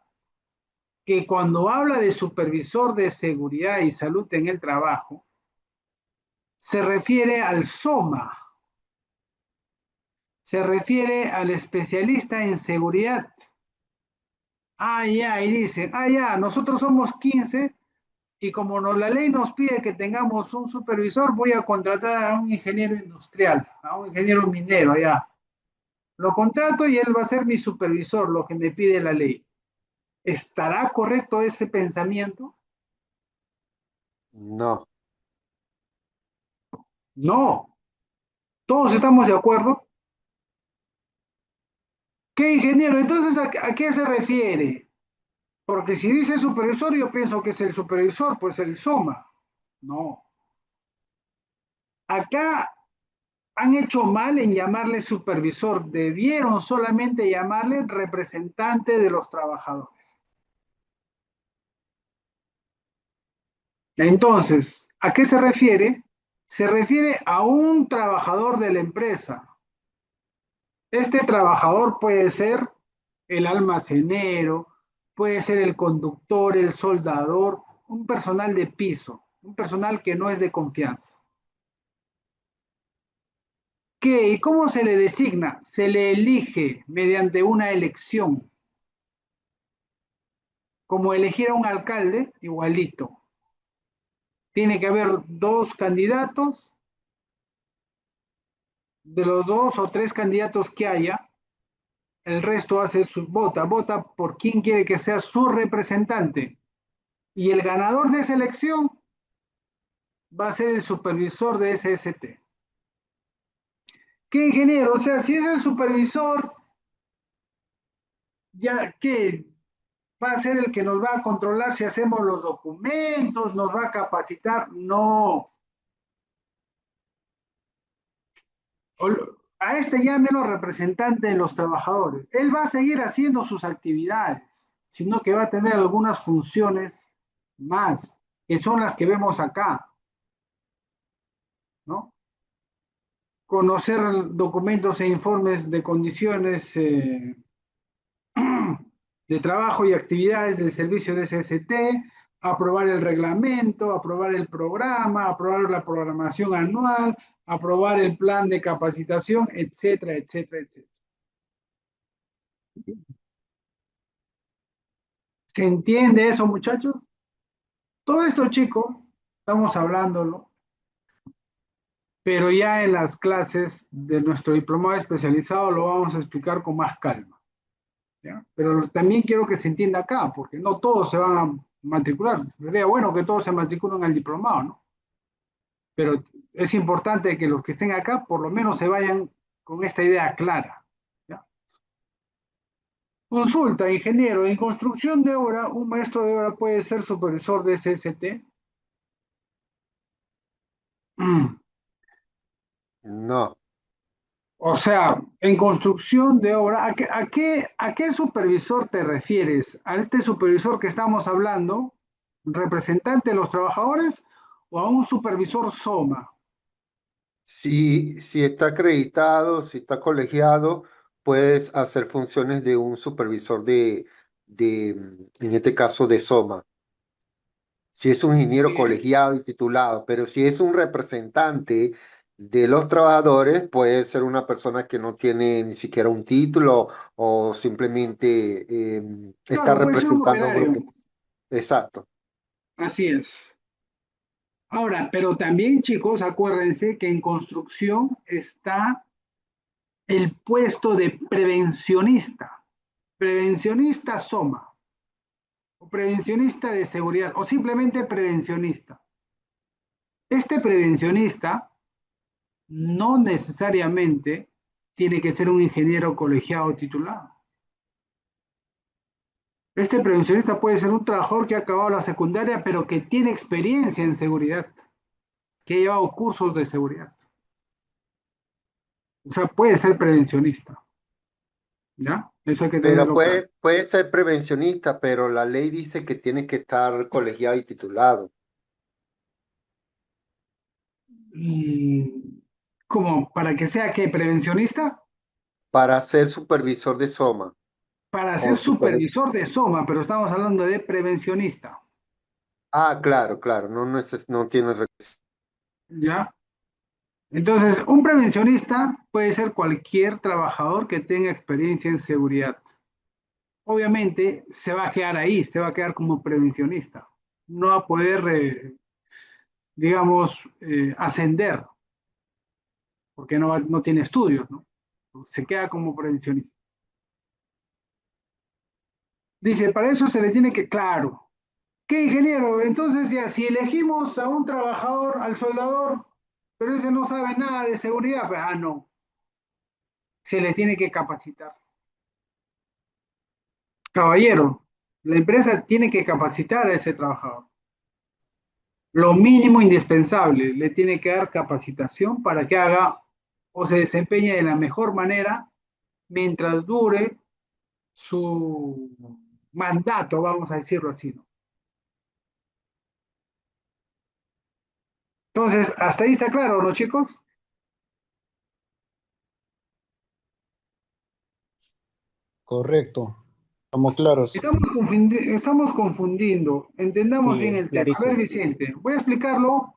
que cuando habla de supervisor de seguridad y salud en el trabajo, se refiere al SOMA, se refiere al especialista en seguridad. Ah, ya, y dicen, ah, ya, nosotros somos 15 y como la ley nos pide que tengamos un supervisor, voy a contratar a un ingeniero industrial, a un ingeniero minero, ya. Lo contrato y él va a ser mi supervisor, lo que me pide la ley. ¿Estará correcto ese pensamiento? No, No. ¿Todos estamos de acuerdo? ¿Qué ingeniero? Entonces, ¿a qué se refiere? Porque si dice supervisor, yo pienso que es el supervisor, pues el SOMA. No. Acá han hecho mal en llamarle supervisor, debieron solamente llamarle representante de los trabajadores. Entonces, ¿a qué se refiere? Se refiere a un trabajador de la empresa. Este trabajador puede ser el almacenero, puede ser el conductor, el soldador, un personal de piso, un personal que no es de confianza. ¿Qué? ¿Y cómo se le designa? Se le elige mediante una elección, como elegir a un alcalde, igualito. Tiene que haber dos candidatos, de los dos o tres candidatos que haya, el resto hace su vota por quién quiere que sea su representante. Y el ganador de esa elección va a ser el supervisor de SST. ¿Qué ingeniero? O sea, si es el supervisor, ya que va a ser el que nos va a controlar si hacemos los documentos, nos va a capacitar. No. A este llámelo representante de los trabajadores. Él va a seguir haciendo sus actividades, sino que va a tener algunas funciones más, que son las que vemos acá, ¿no? Conocer documentos e informes de condiciones de trabajo y actividades del servicio de SST, aprobar el reglamento, aprobar el programa, aprobar la programación anual, aprobar el plan de capacitación, etcétera, etcétera, etcétera. ¿Se entiende eso, muchachos? Todo esto, chicos, estamos hablándolo, pero ya en las clases de nuestro diplomado especializado lo vamos a explicar con más calma. ¿ya? Pero también quiero que se entienda acá, porque no todos se van a matricular. Sería bueno que todos se matriculen al diplomado, ¿no? Pero es importante que los que estén acá por lo menos se vayan con esta idea clara, ¿ya? Consulta, ingeniero, en construcción de obra, un maestro de obra puede ser supervisor de SST. No. O sea, en construcción de obra, ¿a qué supervisor te refieres? ¿A este supervisor que estamos hablando, representante de los trabajadores, o a un supervisor SOMA? Si está acreditado, si está colegiado, puedes hacer funciones de un supervisor en este caso, de SOMA. Si es un ingeniero Bien. colegiado y titulado, pero si es un representante de los trabajadores, puede ser una persona que no tiene ni siquiera un título o simplemente está Claro, puede ser un representando a un operario. grupo. Exacto. Así es. Ahora, pero también, chicos, acuérdense que en construcción está el puesto de prevencionista SOMA, o prevencionista de seguridad, o simplemente prevencionista. Este prevencionista no necesariamente tiene que ser un ingeniero colegiado titulado. Este prevencionista puede ser un trabajador que ha acabado la secundaria, pero que tiene experiencia en seguridad, que ha llevado cursos de seguridad. O sea, puede ser prevencionista. ¿Ya? Eso hay que Pero tenerlo claro. puede ser prevencionista, pero la ley dice que tiene que estar colegiado y titulado ¿Cómo? ¿Para que sea qué? ¿Prevencionista? para ser supervisor de SOMA Para o ser supervisor. supervisor de SOMA, pero estamos hablando de prevencionista. Ah, claro, claro, no tiene ¿Ya? Entonces, un prevencionista puede ser cualquier trabajador que tenga experiencia en seguridad. Obviamente, se va a quedar ahí, se va a quedar como prevencionista. No va a poder, digamos, ascender, porque no tiene estudios, ¿no? Se queda como prevencionista. Dice, para eso se le tiene que, claro. ¿Qué ingeniero? Entonces ya, si elegimos a un trabajador, al soldador, pero ese no sabe nada de seguridad, pues, no, se le tiene que capacitar. Caballero, la empresa tiene que capacitar a ese trabajador. Lo mínimo indispensable, le tiene que dar capacitación para que haga o se desempeñe de la mejor manera mientras dure su mandato, vamos a decirlo así, ¿no? Entonces, hasta ahí está claro, ¿no, chicos? Correcto. Estamos claros. Estamos confundiendo. Entendamos Sí, bien es el tema. A ver, clarísimo. Vicente, voy a explicarlo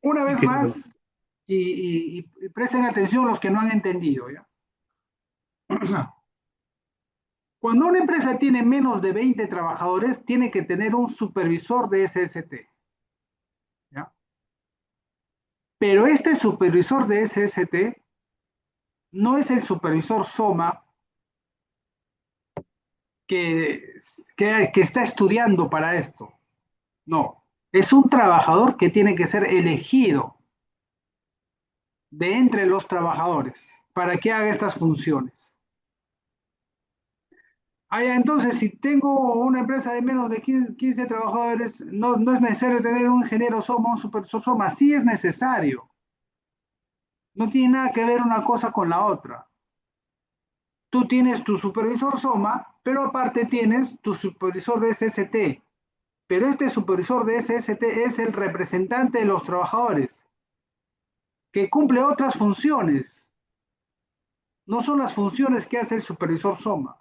una vez Ingeniero. más y presten atención los que no han entendido, ¿ya? Cuando una empresa tiene menos de 20 trabajadores, tiene que tener un supervisor de SST, ¿ya? Pero este supervisor de SST no es el supervisor SOMA que, que está estudiando para esto. No, es un trabajador que tiene que ser elegido de entre los trabajadores para que haga estas funciones. Entonces, si tengo una empresa de menos de 15 trabajadores, no es necesario tener un ingeniero SOMA, un supervisor SOMA, sí es necesario. No tiene nada que ver una cosa con la otra. Tú tienes tu supervisor SOMA, pero aparte tienes tu supervisor de SST. Pero este supervisor de SST es el representante de los trabajadores, que cumple otras funciones. No son las funciones que hace el supervisor SOMA.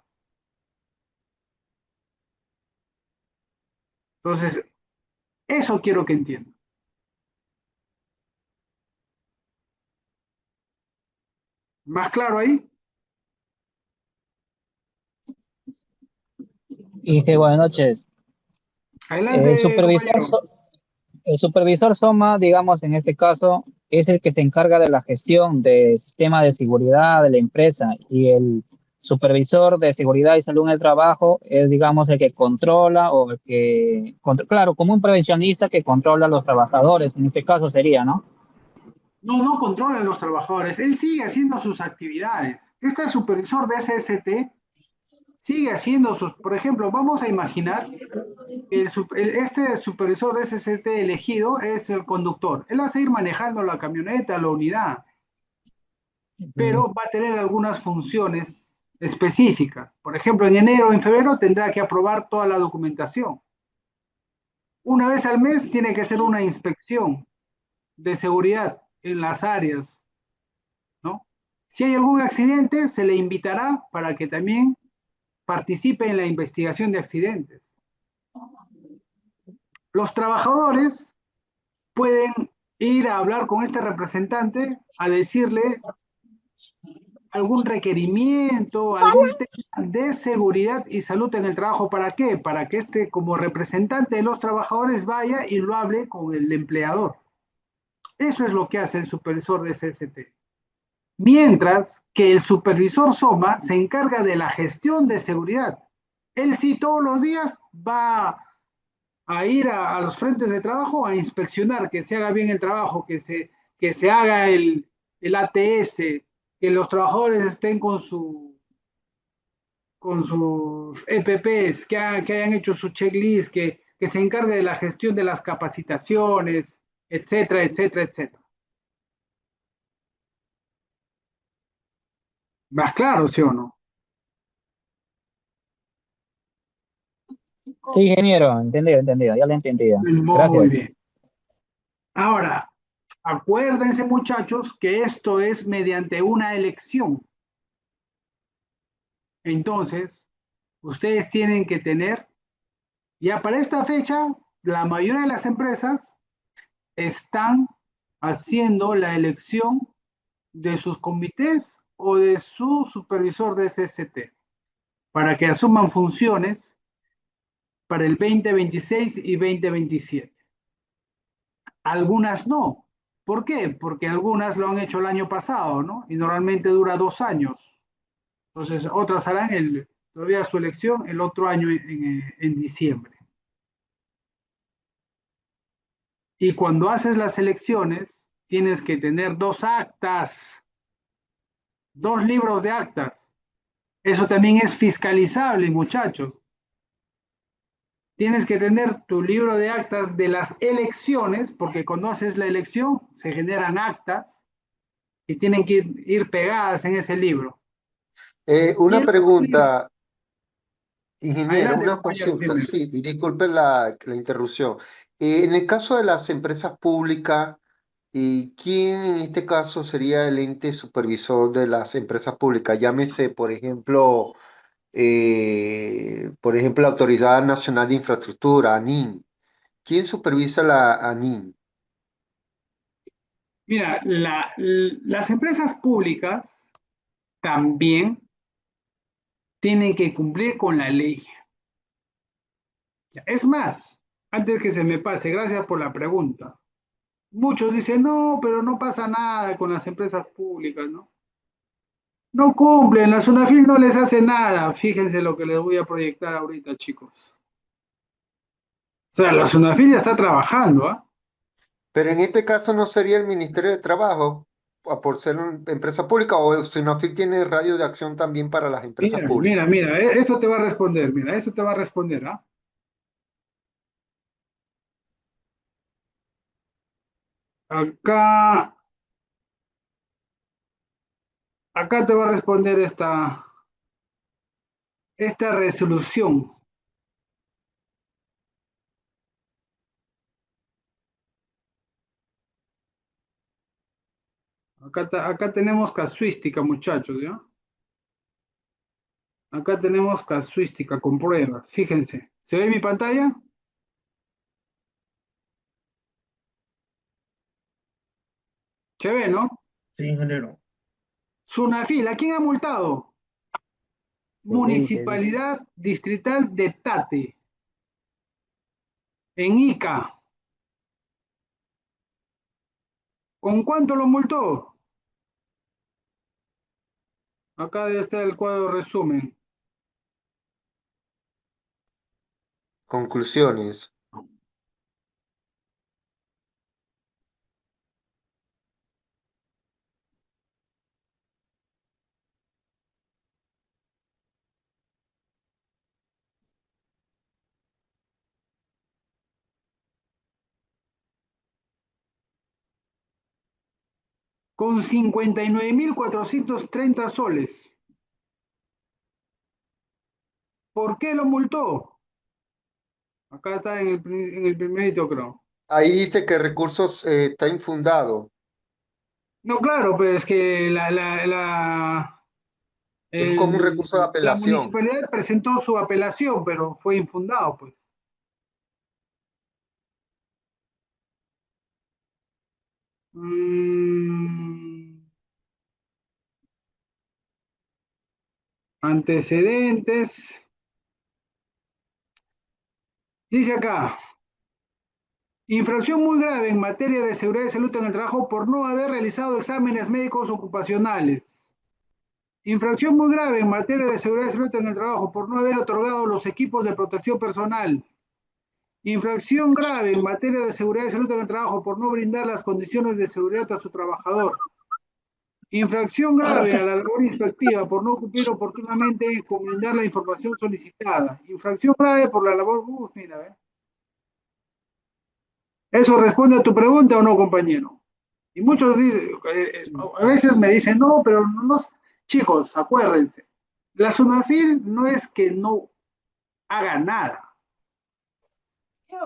Entonces, eso quiero que entiendan. ¿Más claro ahí? Y buenas noches. El Adelante, supervisor, compañero. el supervisor SOMA, digamos, en este caso, es el que se encarga de la gestión del sistema de seguridad de la empresa y supervisor de seguridad y salud en el trabajo es, digamos, el que controla o el que, claro, como un prevencionista que controla a los trabajadores, en este caso sería, ¿no? No, no controla a los trabajadores, él sigue haciendo sus actividades. Este supervisor de SST sigue haciendo sus, por ejemplo, vamos a imaginar que este supervisor de SST elegido es el conductor. Él va a seguir manejando la camioneta, la unidad, pero va a tener algunas funciones específicas. Por ejemplo, en enero o en febrero tendrá que aprobar toda la documentación. Una vez al mes tiene que hacer una inspección de seguridad en las áreas, ¿no? Si hay algún accidente, se le invitará para que también participe en la investigación de accidentes. Los trabajadores pueden ir a hablar con este representante a decirle algún requerimiento, algún tema de seguridad y salud en el trabajo. ¿Para qué? Para que este, como representante de los trabajadores, vaya y lo hable con el empleador. Eso es lo que hace el supervisor de CST. Mientras que el supervisor SOMA se encarga de la gestión de seguridad. Él sí todos los días va a ir a los frentes de trabajo a inspeccionar que se haga bien el trabajo, que se haga el ATS, que los trabajadores estén con sus EPPs, que hayan hecho su checklist, que se encargue de la gestión de las capacitaciones, etcétera, etcétera, etcétera. ¿Más claro, sí o no? Sí, ingeniero, entendido, entendido, ya lo he entendido. Muy Gracias. bien. Ahora, acuérdense, muchachos, que esto es mediante una elección. Entonces, ustedes tienen que tener, ya para esta fecha, la mayoría de las empresas están haciendo la elección de sus comités o de su supervisor de SST para que asuman funciones para el 2026 y 2027. Algunas no. ¿Por qué? Porque algunas lo han hecho el año pasado, ¿no? Y normalmente dura 2 años. Entonces, otras harán todavía su elección el otro año en diciembre. Y cuando haces las elecciones, tienes que tener 2 actas, 2 libros de actas. Eso también es fiscalizable, muchachos. Tienes que tener tu libro de actas de las elecciones, porque cuando haces la elección se generan actas y tienen que ir pegadas en ese libro. Y Una el otro libro, pregunta, ingeniero, adelante una compañero, consulta. dime. Sí, disculpe la interrupción. En el caso de las empresas públicas, ¿quién en este caso sería el ente supervisor de las empresas públicas? Llámese, por ejemplo, la Autoridad Nacional de Infraestructura, ANIN. ¿Quién supervisa la ANIN? Mira, las empresas públicas también tienen que cumplir con la ley. Es más, antes que se me pase, gracias por la pregunta. Muchos dicen, no, pero no pasa nada con las empresas públicas, ¿no? No cumplen, la SUNAFIL no les hace nada. Fíjense lo que les voy a proyectar ahorita, chicos. O sea, la SUNAFIL ya está trabajando, ¿ah? Pero en este caso no sería el Ministerio de Trabajo, por ser una empresa pública, o Sinofil tiene radio de acción también para las empresas Mira, públicas. mira, mira, esto te va a responder, mira, esto te va a responder, ¿ah? Acá, acá te va a responder esta resolución. Acá tenemos casuística, muchachos, ¿ya? Acá tenemos casuística con pruebas. Fíjense, ¿se ve mi pantalla? Se ve, ¿no? Sí, ingeniero. SUNAFIL, ¿a quién ha multado? Excelente, dice. Municipalidad Distrital de Tate, en Ica. ¿Con cuánto lo multó? Acá está el cuadro resumen. Conclusiones. Con 59.430 soles. ¿Por qué lo multó? Acá está en el primerito, creo. Ahí dice que recursos está infundado. No, claro, pero es que Es como un recurso de la apelación. municipalidad presentó su apelación, pero fue infundado, pues. Mm, antecedentes. Dice acá, infracción muy grave en materia de seguridad y salud en el trabajo por no haber realizado exámenes médicos ocupacionales. Infracción muy grave en materia de seguridad y salud en el trabajo por no haber otorgado los equipos de protección personal. Infracción grave en materia de seguridad y salud en el trabajo por no brindar las condiciones de seguridad a su trabajador. Infracción grave a la labor inspectiva por no cumplir oportunamente con brindar la información solicitada. Infracción grave por la labor... mira, ¿eso responde a tu pregunta o no, compañero? Y muchos dicen, a veces me dicen, no, pero no, chicos, acuérdense, la SUNAFIL no es que no haga nada.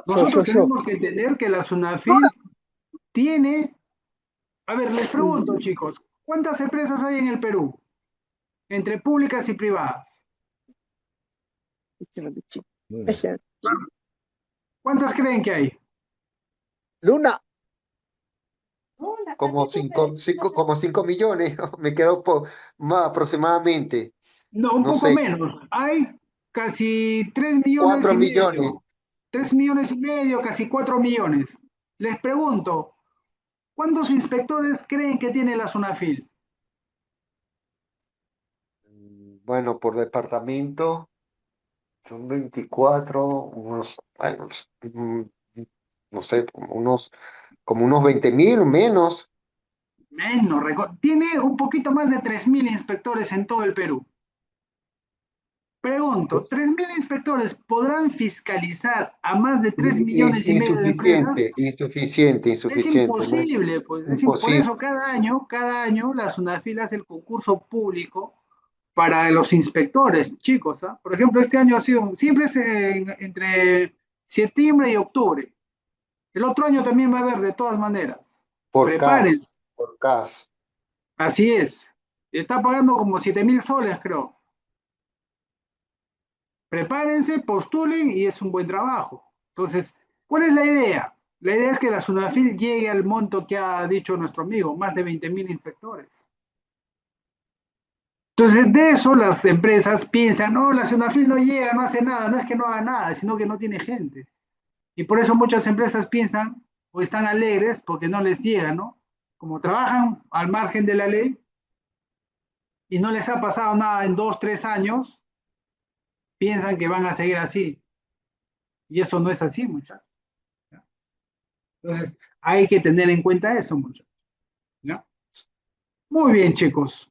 Nosotros tenemos que entender que la SUNAFIL tiene, a ver, les pregunto, chicos, ¿cuántas empresas hay en el Perú? Entre públicas y privadas. ¿Cuántas creen que hay? Luna. Como 5 millones, me quedo más aproximadamente. No, un No poco sé, menos. Hay casi 3 millones 4 y millones. medio. 3 millones y medio, casi 4 millones. Les pregunto, ¿cuántos inspectores creen que tiene la SUNAFIL? Bueno, por departamento son 24, bueno, no sé, como unos 20.000 menos. Menos, tiene un poquito más de 3.000 inspectores en todo el Perú. Pregunto, Es ¿3.000 inspectores podrán fiscalizar a más de 3 millones y medio de empresas? insuficiente, insuficiente, Es insuficiente. No es imposible, pues. Por imposible. eso cada año la SUNAFIL hace el concurso público para los inspectores, chicos. ¿Ah? Por ejemplo, este año ha sido, siempre es entre septiembre y octubre. El otro año también va a haber, de todas maneras. Por Prepárense, CAS, por CAS. así es. Está pagando como 7.000 soles, creo. Prepárense, postulen y es un buen trabajo. Entonces, ¿cuál es la idea? La idea es que la SUNAFIL llegue al monto que ha dicho nuestro amigo, más de 20.000 inspectores. Entonces, de eso las empresas piensan, no, la SUNAFIL no llega, no hace nada, no es que no haga nada, sino que no tiene gente. Y por eso muchas empresas piensan o están alegres porque no les llega, ¿no? Como trabajan al margen de la ley y no les ha pasado nada en 2, 3 años, piensan que van a seguir así. Y eso no es así, muchachos. Entonces, hay que tener en cuenta eso, muchachos. ¿Ya? Muy bien, chicos.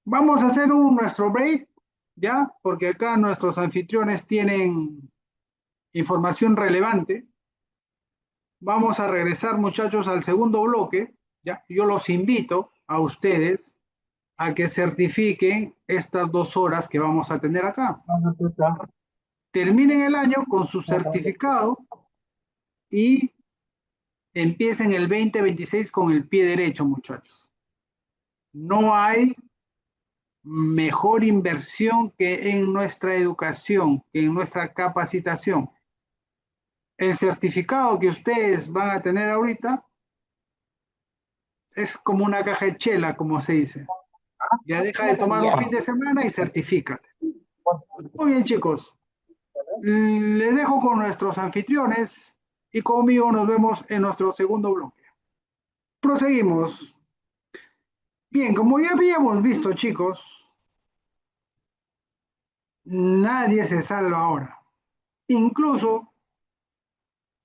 Vamos a hacer nuestro break, ¿ya? Porque acá nuestros anfitriones tienen información relevante. Vamos a regresar, muchachos, al segundo bloque, ¿ya? Yo los invito a ustedes a que certifiquen estas 2 horas que vamos a tener acá. Terminen el año con su certificado y empiecen el 2026 con el pie derecho, muchachos. No hay mejor inversión que en nuestra educación, que en nuestra capacitación. El certificado que ustedes van a tener ahorita es como una caja de chela, como se dice. Ya deja de tomar un fin de semana y certifícate. Muy bien, chicos. Les dejo con nuestros anfitriones y conmigo nos vemos en nuestro segundo bloque. Proseguimos. Bien, como ya habíamos visto, chicos, nadie se salva ahora. Incluso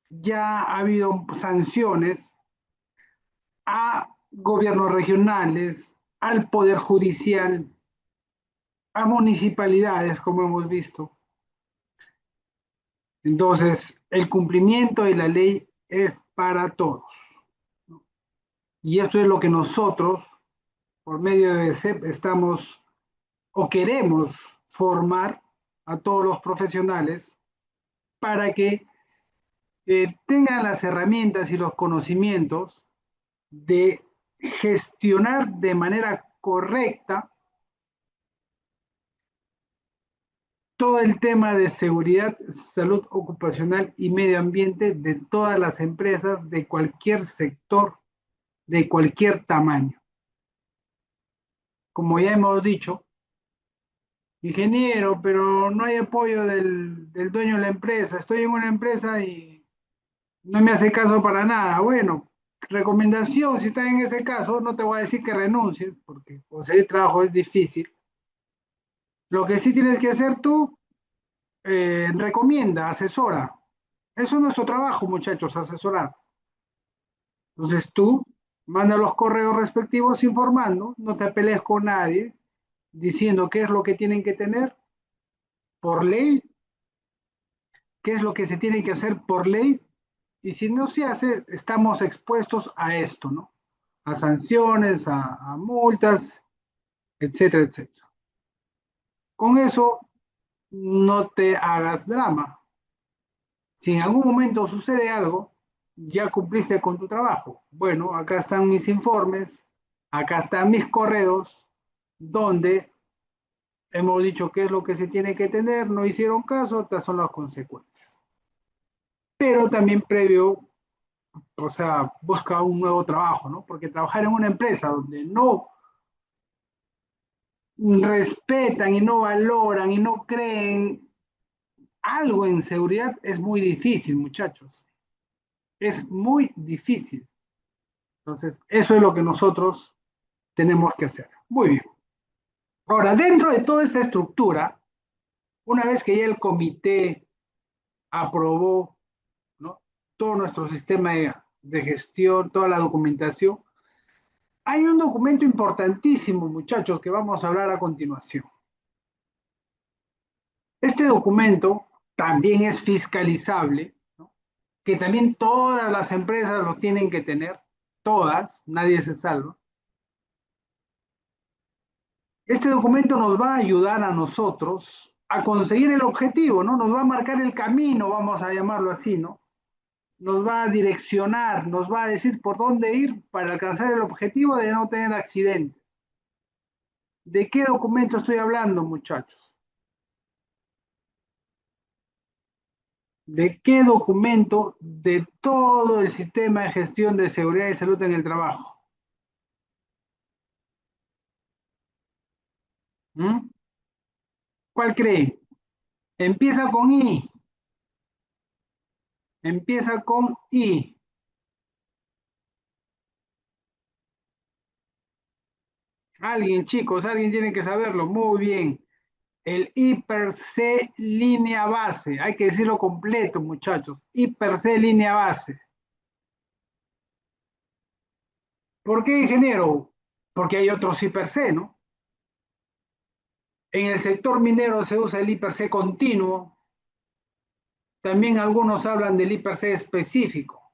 ya ha habido sanciones a gobiernos regionales, al Poder Judicial, a municipalidades, como hemos visto. Entonces, el cumplimiento de la ley es para todos. Y esto es lo que nosotros, por medio de CEP, estamos o queremos formar a todos los profesionales para que tengan las herramientas y los conocimientos de gestionar de manera correcta todo el tema de seguridad, salud ocupacional y medio ambiente de todas las empresas de cualquier sector, de cualquier tamaño. Como ya hemos dicho, ingeniero, pero no hay apoyo del dueño de la empresa. Estoy en una empresa y no me hace caso para nada. Bueno, recomendación, si estás en ese caso, no te voy a decir que renuncies, porque conseguir trabajo es difícil. Lo que sí tienes que hacer tú, recomienda, asesora. Eso es nuestro trabajo, muchachos, asesorar. Entonces tú manda los correos respectivos informando, no te pelees con nadie, diciendo qué es lo que tienen que tener por ley, qué es lo que se tiene que hacer por ley, y si no se hace, estamos expuestos a esto, ¿no? A sanciones, a multas, etcétera, etcétera. Con eso, no te hagas drama. Si en algún momento sucede algo, ya cumpliste con tu trabajo. Bueno, acá están mis informes, acá están mis correos, donde hemos dicho qué es lo que se tiene que tener, no hicieron caso, estas son las consecuencias. Pero también previo, o sea, busca un nuevo trabajo, ¿no? Porque trabajar en una empresa donde no respetan y no valoran y no creen algo en seguridad es muy difícil, muchachos. Es muy difícil. Entonces, eso es lo que nosotros tenemos que hacer. Muy bien. Ahora, dentro de toda esta estructura, una vez que ya el comité aprobó, ¿no?, todo nuestro sistema de gestión, toda la documentación, hay un documento importantísimo, muchachos, que vamos a hablar a continuación. Este documento también es fiscalizable, ¿no?, que también todas las empresas lo tienen que tener, todas, nadie se salva. Este documento nos va a ayudar a nosotros a conseguir el objetivo, ¿no? Nos va a marcar el camino, vamos a llamarlo así, ¿no? Nos va a direccionar, nos va a decir por dónde ir para alcanzar el objetivo de no tener accidentes. ¿De qué documento estoy hablando, muchachos? ¿De qué documento de todo el sistema de gestión de seguridad y salud en el trabajo? ¿Mm? ¿Cuál creen? Empieza con I. Empieza con I. Alguien, chicos, alguien tiene que saberlo. Muy bien. El I/C línea base. Hay que decirlo completo, muchachos. I/C línea base. ¿Por qué, ingeniero? Porque hay otros I/C, ¿no? En el sector minero se usa el I/C continuo. También algunos hablan del I/C específico.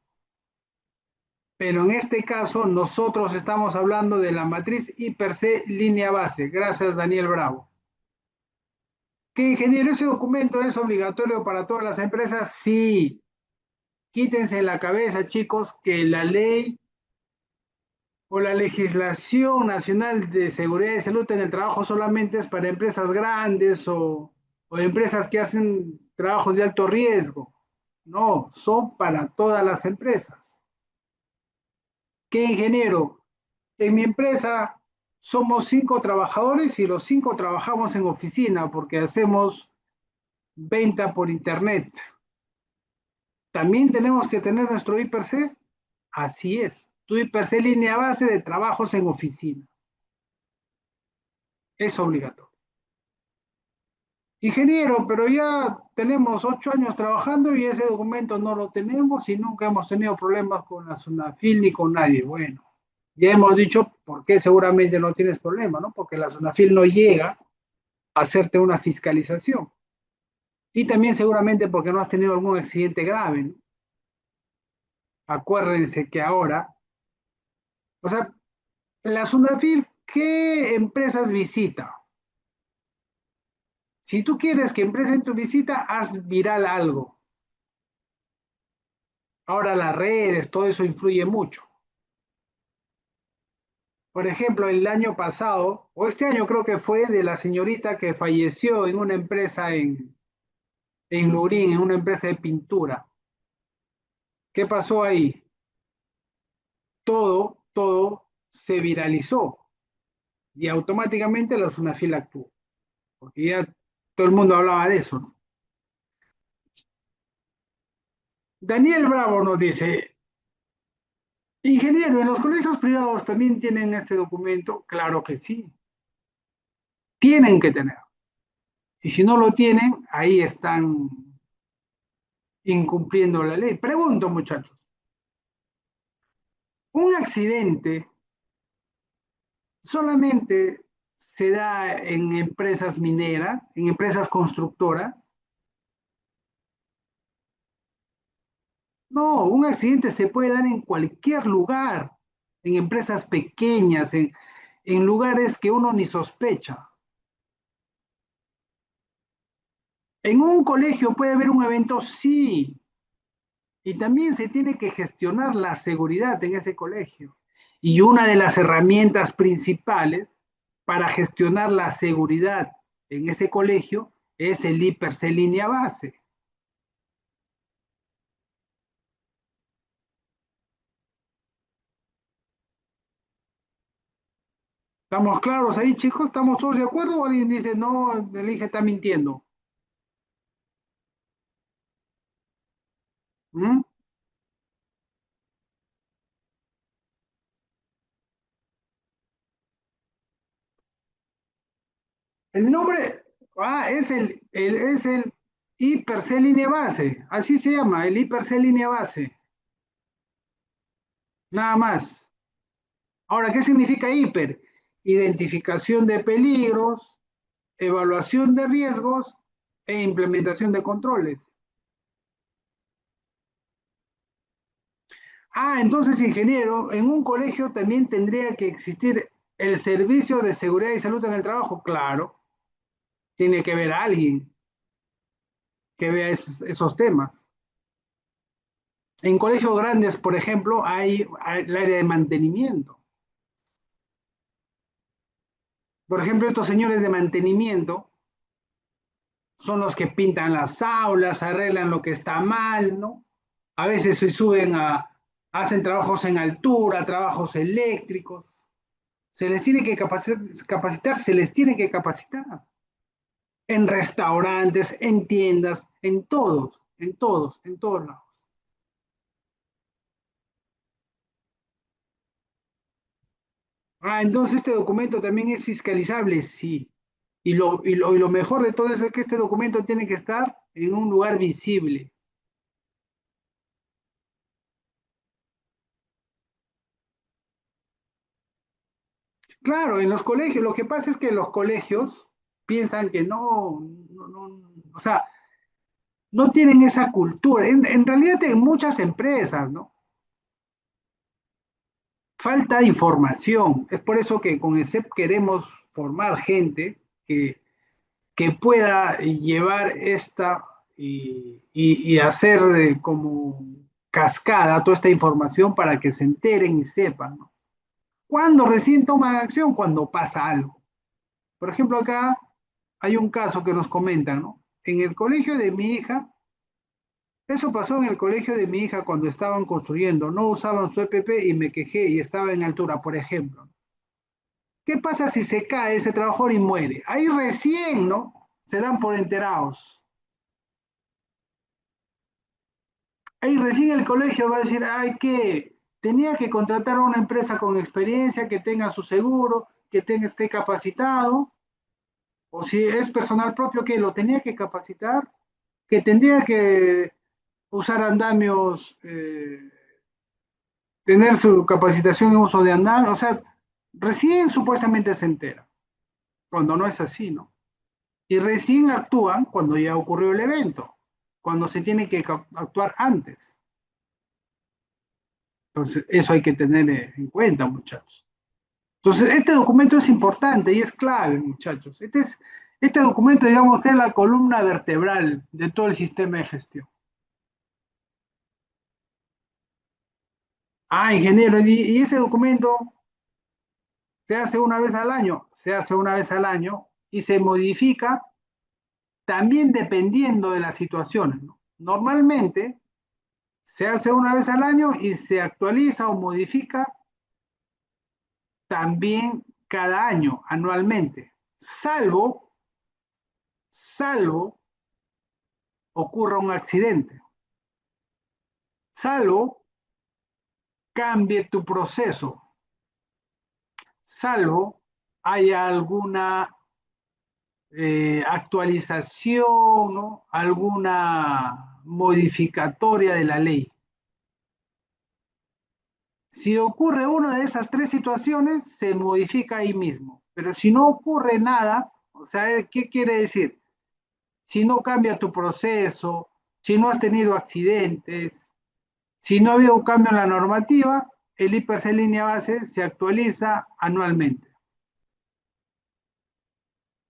Pero en este caso nosotros estamos hablando de la matriz I/C línea base. Gracias, Daniel Bravo. ¿Qué, ingeniero, ese documento es obligatorio para todas las empresas? Sí. Quítense la cabeza, chicos, que la ley o la legislación nacional de seguridad y salud en el trabajo solamente es para empresas grandes o empresas que hacen trabajos de alto riesgo. No, son para todas las empresas. ¿Qué, ingeniero? En mi empresa somos 5 trabajadores y los 5 trabajamos en oficina porque hacemos venta por internet. ¿También tenemos que tener nuestro I/C? Así es. Tu I/C línea base de trabajos en oficina. Es obligatorio. Ingeniero, pero ya tenemos 8 años trabajando y ese documento no lo tenemos y nunca hemos tenido problemas con la SUNAFIL ni con nadie. Bueno, ya hemos dicho por qué seguramente no tienes problema, ¿no? Porque la SUNAFIL no llega a hacerte una fiscalización. Y también seguramente porque no has tenido algún accidente grave, ¿no? Acuérdense que ahora, o sea, la SUNAFIL, ¿qué empresas visita? Si tú quieres que empresa en tu visita, haz viral algo. Ahora las redes, todo eso influye mucho. Por ejemplo, el año pasado, o este año creo que fue, de la señorita que falleció en una empresa en Lurín, en una empresa de pintura. ¿Qué pasó ahí? Todo se viralizó y automáticamente la SUNAFIL actuó, porque ya todo el mundo hablaba de eso, ¿no? Daniel Bravo nos dice, ingeniero, ¿en los colegios privados también tienen este documento? Claro que sí, tienen que tener. Y si no lo tienen, ahí están incumpliendo la ley. Pregunto, muchachos, ¿un accidente solamente se da en empresas mineras, en empresas constructoras? No, un accidente se puede dar en cualquier lugar, en empresas pequeñas, en lugares que uno ni sospecha. ¿En un colegio puede haber un evento? Sí. Y también se tiene que gestionar la seguridad en ese colegio. Y una de las herramientas principales para gestionar la seguridad en ese colegio es el IPRC línea base. ¿Estamos claros ahí, chicos? ¿Estamos todos de acuerdo? ¿O alguien dice, no, el INGE está mintiendo? ¿Mm? El nombre, es el IPRC línea base, así se llama, el IPRC línea base, nada más. Ahora, ¿qué significa hiper? Identificación de peligros, evaluación de riesgos e implementación de controles. Ah, entonces, ingeniero, en un colegio también tendría que existir el servicio de seguridad y salud en el trabajo. Claro, tiene que haber alguien que vea esos temas. En colegios grandes, por ejemplo, hay el área de mantenimiento. Por ejemplo, estos señores de mantenimiento son los que pintan las aulas, arreglan lo que está mal, ¿no? A veces se suben hacen trabajos en altura, trabajos eléctricos. Se les tiene que capacitar, se les tiene que capacitar. En restaurantes, en tiendas, en todos lados. Ah, entonces este documento también es fiscalizable, sí. Y lo mejor de todo es que este documento tiene que estar en un lugar visible. Claro, en los colegios, lo que pasa es que los colegios piensan que no, o sea, no tienen esa cultura. En realidad en muchas empresas, ¿no? Falta información. Es por eso que con ESEP queremos formar gente que pueda llevar esta y hacer como cascada toda esta información para que se enteren y sepan, ¿no? ¿Cuándo recién toman acción? Cuando pasa algo. Por ejemplo, acá hay un caso que nos comentan, ¿no? En el colegio de mi hija, eso pasó en el colegio de mi hija cuando estaban construyendo, no usaban su EPP y me quejé y estaba en altura, por ejemplo. ¿Qué pasa si se cae ese trabajador y muere? Ahí recién, ¿no? Se dan por enterados. Ahí recién el colegio va a decir, ay, que tenía que contratar a una empresa con experiencia, que tenga su seguro, esté capacitado. O si es personal propio, que lo tenía que capacitar, que tendría que usar andamios, tener su capacitación en uso de andamios, o sea, recién supuestamente se entera, cuando no es así, ¿no? Y recién actúan cuando ya ocurrió el evento, cuando se tiene que actuar antes. Entonces, eso hay que tener en cuenta, muchachos. Entonces, este documento es importante y es clave, muchachos. Este documento, digamos, que es la columna vertebral de todo el sistema de gestión. Ah, ingeniero, y ese documento se hace una vez al año, se hace una vez al año y se modifica también dependiendo de las situaciones, ¿no? Normalmente se hace una vez al año y se actualiza o modifica también cada año, anualmente, salvo ocurra un accidente, salvo cambie tu proceso, salvo haya alguna actualización, ¿no? Alguna modificatoria de la ley. Si ocurre una de esas tres situaciones, se modifica ahí mismo. Pero si no ocurre nada, o sea, ¿qué quiere decir? Si no cambia tu proceso, si no has tenido accidentes, si no ha habido un cambio en la normativa, el IPC línea base se actualiza anualmente.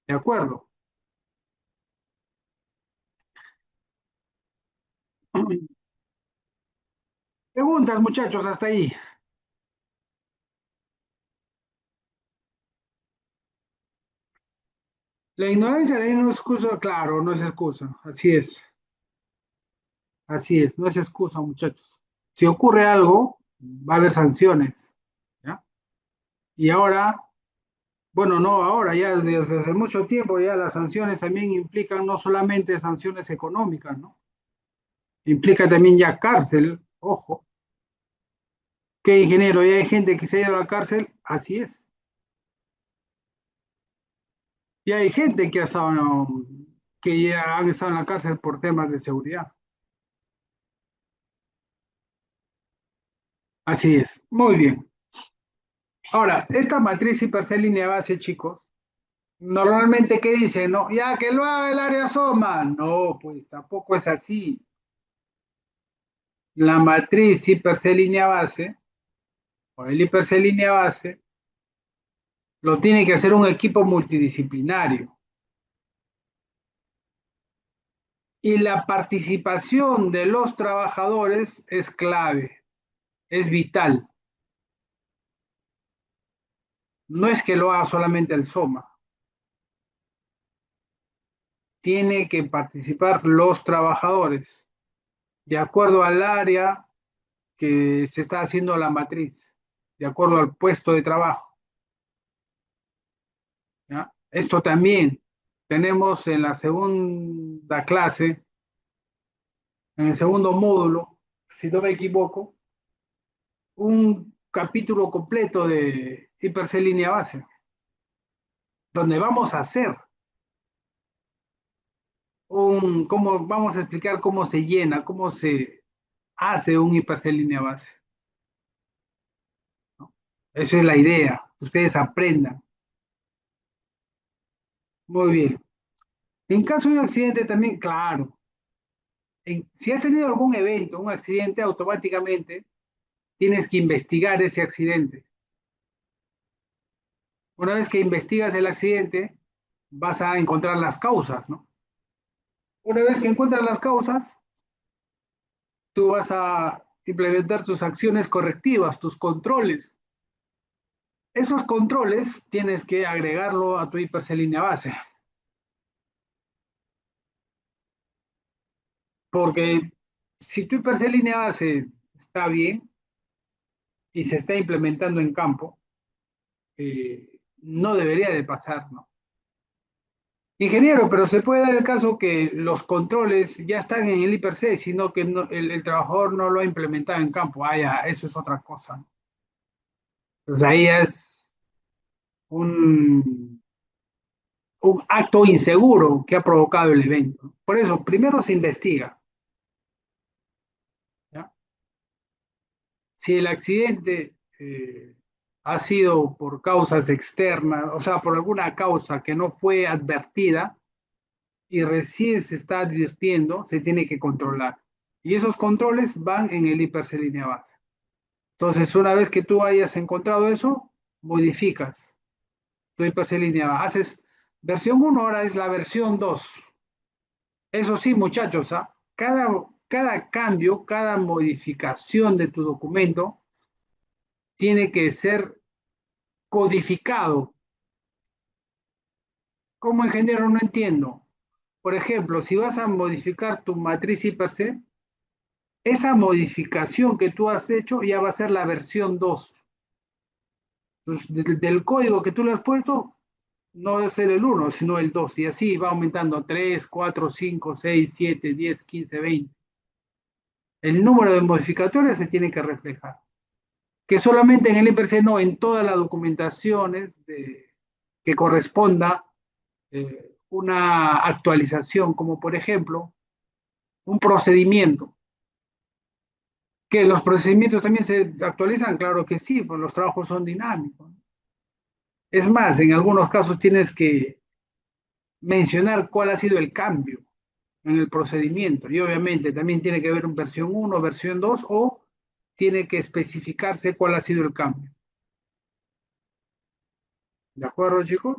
¿De acuerdo? Preguntas, muchachos, hasta ahí. La ignorancia de ahí no es excusa, claro, no es excusa, así es, no es excusa, muchachos. Si ocurre algo, va a haber sanciones, ¿ya? Y ahora, bueno, no ahora, ya desde hace mucho tiempo ya las sanciones también implican no solamente sanciones económicas, ¿no? Implica también ya cárcel, ojo. ¿Qué ingeniero? Ya hay gente que se ha ido a la cárcel, así es. Y hay gente que, que ya han estado en la cárcel por temas de seguridad. Así es. Muy bien. Ahora, esta matriz hipercel línea base, chicos, normalmente, ¿qué dice? No, ya que lo haga el área SOMA. No, pues tampoco es así. La matriz hipercel línea base, o el hipercel línea base, lo tiene que hacer un equipo multidisciplinario. Y la participación de los trabajadores es clave, es vital. No es que lo haga solamente el SOMA. Tiene que participar los trabajadores, de acuerdo al área que se está haciendo la matriz, de acuerdo al puesto de trabajo. ¿Ya? Esto también tenemos en la segunda clase, en el segundo módulo, si no me equivoco, un capítulo completo de hipercell línea base, donde vamos a hacer cómo vamos a explicar cómo se llena, cómo se hace un hipercell línea base. ¿No? Esa es la idea, que ustedes aprendan. Muy bien. En caso de un accidente también, claro, si has tenido algún evento, un accidente, automáticamente tienes que investigar ese accidente. Una vez que investigas el accidente, vas a encontrar las causas, ¿no? Una vez que encuentras las causas, tú vas a implementar tus acciones correctivas, tus controles. Esos controles tienes que agregarlo a tu hipercell línea base, porque si tu hipercell línea base está bien y se está implementando en campo, no debería de pasar, ¿no? Ingeniero, pero se puede dar el caso que los controles ya están en el hipercell, sino que el trabajador no lo ha implementado en campo. Ah, ya, eso es otra cosa. Pues ahí es un, un acto inseguro que ha provocado el evento. Por eso, primero se investiga. ¿Ya? Si el accidente ha sido por causas externas, o sea, por alguna causa que no fue advertida y recién se está advirtiendo, se tiene que controlar. Y esos controles van en el IPRC línea base. Entonces, una vez que tú hayas encontrado eso, modificas tu IPRC línea base. Haces versión 1, ahora es la versión 2. Eso sí, muchachos, ¿ah? Cada cambio, cada modificación de tu documento tiene que ser codificado. Como ingeniero no entiendo. Por ejemplo, si vas a modificar tu matriz IPRC, esa modificación que tú has hecho ya va a ser la versión 2. Entonces, del código que tú le has puesto, no va a ser el 1, sino el 2. Y así va aumentando 3, 4, 5, 6, 7, 10, 15, 20. El número de modificatorias se tiene que reflejar. Que solamente en el IPRC, no, en todas las documentaciones que corresponda una actualización, como por ejemplo un procedimiento. ¿Que los procedimientos también se actualizan? Claro que sí, pues los trabajos son dinámicos. Es más, en algunos casos tienes que mencionar cuál ha sido el cambio en el procedimiento. Y obviamente también tiene que haber una versión 1, versión 2, o tiene que especificarse cuál ha sido el cambio. ¿De acuerdo, chicos?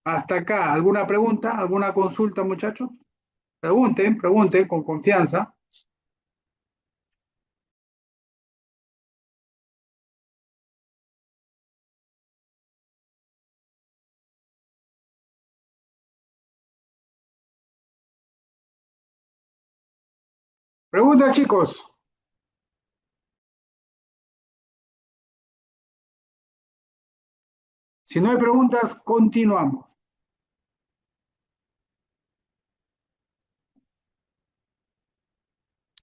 Hasta acá, ¿alguna pregunta? ¿Alguna consulta, muchachos? Pregunten, pregunten con confianza. Pregunta, chicos. Si no hay preguntas, continuamos.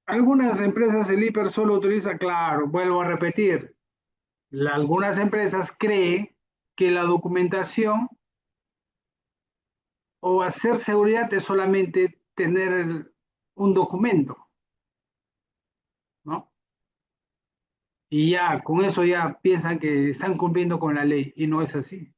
Algunas empresas el IPER solo utiliza, claro, vuelvo a repetir, algunas empresas creen que la documentación o hacer seguridad es solamente tener un documento, ¿no? Y ya, con eso ya piensan que están cumpliendo con la ley, y no es así.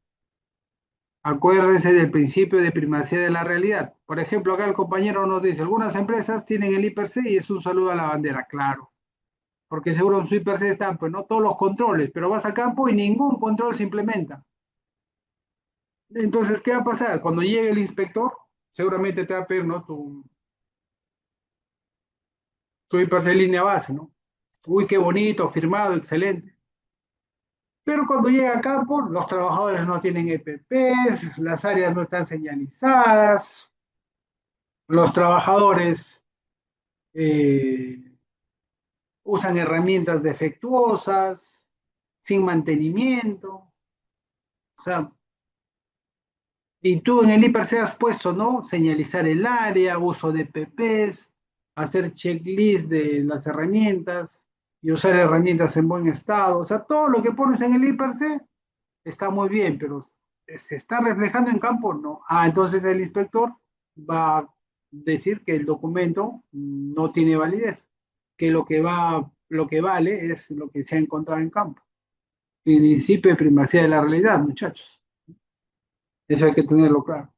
Acuérdense del principio de primacía de la realidad. Por ejemplo, acá el compañero nos dice, algunas empresas tienen el IPRC y es un saludo a la bandera, claro. Porque seguro en su IPRC están, pues no todos los controles, pero vas a campo y ningún control se implementa. Entonces, ¿qué va a pasar? Cuando llegue el inspector, seguramente te va a pedir, ¿no? Tu IPRC en línea base, ¿no? Uy, qué bonito, firmado, excelente. Pero cuando llega a campo, los trabajadores no tienen EPPs, las áreas no están señalizadas, los trabajadores usan herramientas defectuosas, sin mantenimiento. O sea, y tú en el IPRC has puesto, ¿no? Señalizar el área, uso de EPPs, hacer checklist de las herramientas y usar herramientas en buen estado. O sea, todo lo que pones en el IPRC está muy bien, pero ¿se está reflejando en campo? No. Ah, entonces el inspector va a decir que el documento no tiene validez, que lo que vale es lo que se ha encontrado en campo. Principio de primacía de la realidad, muchachos. Eso hay que tenerlo claro.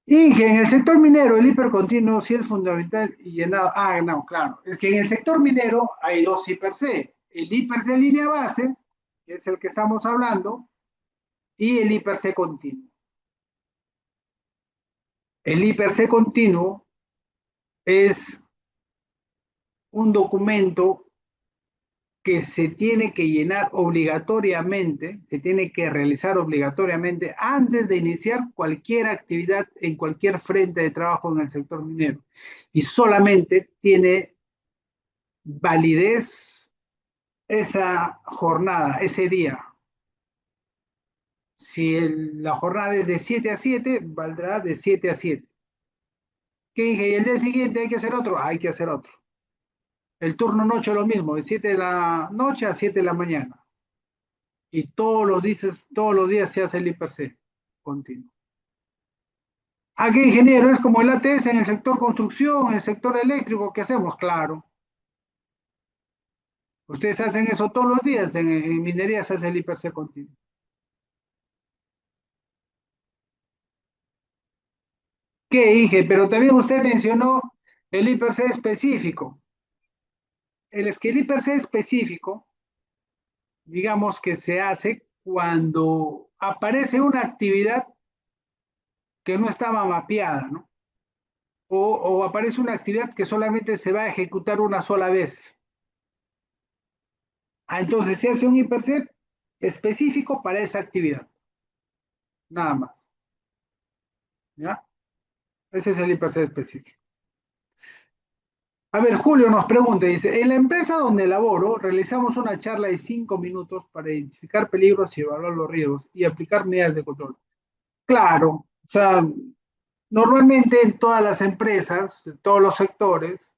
Y que en el sector minero el hipercontinuo sí es fundamental y llenado. Ah, no, claro. Es que en el sector minero hay dos IPRC. El IPRC línea base, que es el que estamos hablando, y el IPRC continuo. El IPRC continuo es un documento que se tiene que llenar obligatoriamente, se tiene que realizar obligatoriamente antes de iniciar cualquier actividad en cualquier frente de trabajo en el sector minero. Y solamente tiene validez esa jornada, ese día. Si la jornada es de 7 a 7, valdrá de 7 a 7. ¿Qué dije? Y el día siguiente hay que hacer otro, hay que hacer otro. El turno noche lo mismo, de 7 de la noche a 7 de la mañana. y todos los días se hace el IPC continuo. Aquí, ingeniero, es como el ATS en el sector construcción, en el sector eléctrico, ¿qué hacemos? Claro. Ustedes hacen eso todos los días, en minería se hace el IPC continuo. ¿Qué, Inge? Pero también usted mencionó el IPC específico. Es que el IPC específico, digamos que se hace cuando aparece una actividad que no estaba mapeada, ¿no? O aparece una actividad que solamente se va a ejecutar una sola vez. Entonces se hace un IPC específico para esa actividad. Nada más. ¿Ya? Ese es el IPC específico. A ver, Julio nos pregunta, dice, en la empresa donde laboro realizamos una charla de 5 minutos para identificar peligros y evaluar los riesgos y aplicar medidas de control. Claro, o sea, normalmente en todas las empresas, en todos los sectores,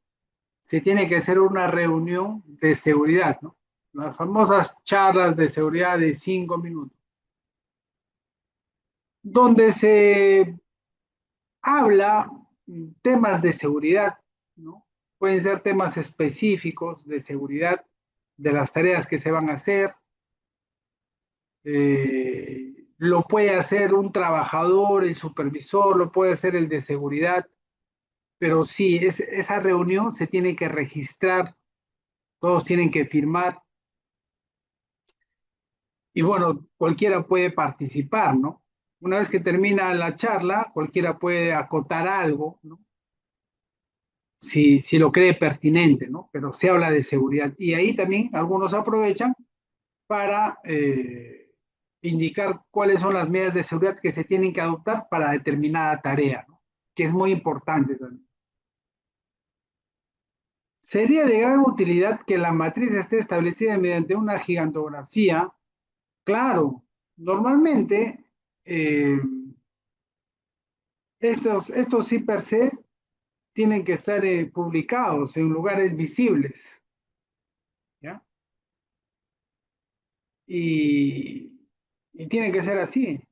se tiene que hacer una reunión de seguridad, ¿no? Las famosas charlas de seguridad de 5 minutos, donde se habla temas de seguridad, ¿no? Pueden ser temas específicos de seguridad de las tareas que se van a hacer. Lo puede hacer un trabajador, el supervisor, lo puede hacer el de seguridad, pero sí, esa reunión se tiene que registrar, todos tienen que firmar y bueno, cualquiera puede participar, ¿no? Una vez que termina la charla, cualquiera puede acotar algo, ¿no? Si lo cree pertinente, ¿no? Pero se habla de seguridad. Y ahí también algunos aprovechan para indicar cuáles son las medidas de seguridad que se tienen que adoptar para determinada tarea, ¿no? Que es muy importante también. Sería de gran utilidad que la matriz esté establecida mediante una gigantografía. Claro, normalmente eh, estos sí per se tienen que estar publicados en lugares visibles, ¿ya? Y tiene que ser así.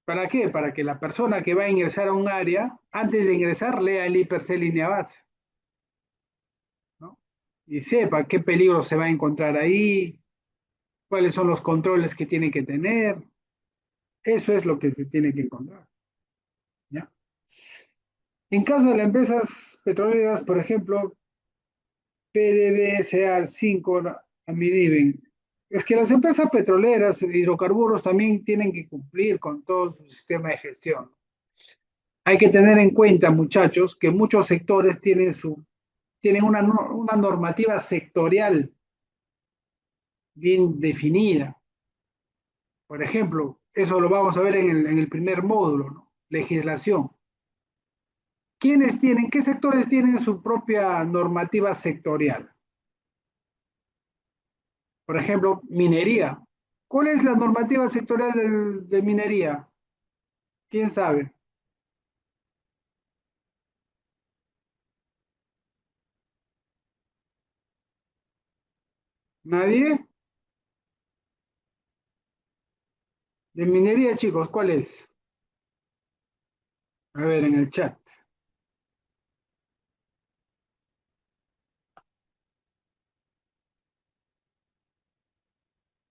¿Para qué? Para que la persona que va a ingresar a un área, antes de ingresar, lea el IPC línea base, ¿no? Y sepa qué peligro se va a encontrar ahí, cuáles son los controles que tiene que tener. Eso es lo que se tiene que encontrar, ¿ya? En caso de las empresas petroleras, por ejemplo, PDVSA 5, Aminiven, es que las empresas petroleras, hidrocarburos, también tienen que cumplir con todo su sistema de gestión. Hay que tener en cuenta, muchachos, que muchos sectores tienen una normativa sectorial bien definida. Por ejemplo, eso lo vamos a ver en el primer módulo, ¿no? Legislación. ¿Qué sectores tienen su propia normativa sectorial? Por ejemplo, minería. ¿Cuál es la normativa sectorial de minería? ¿Quién sabe? ¿Nadie? De minería, chicos, ¿cuál es? A ver, en el chat.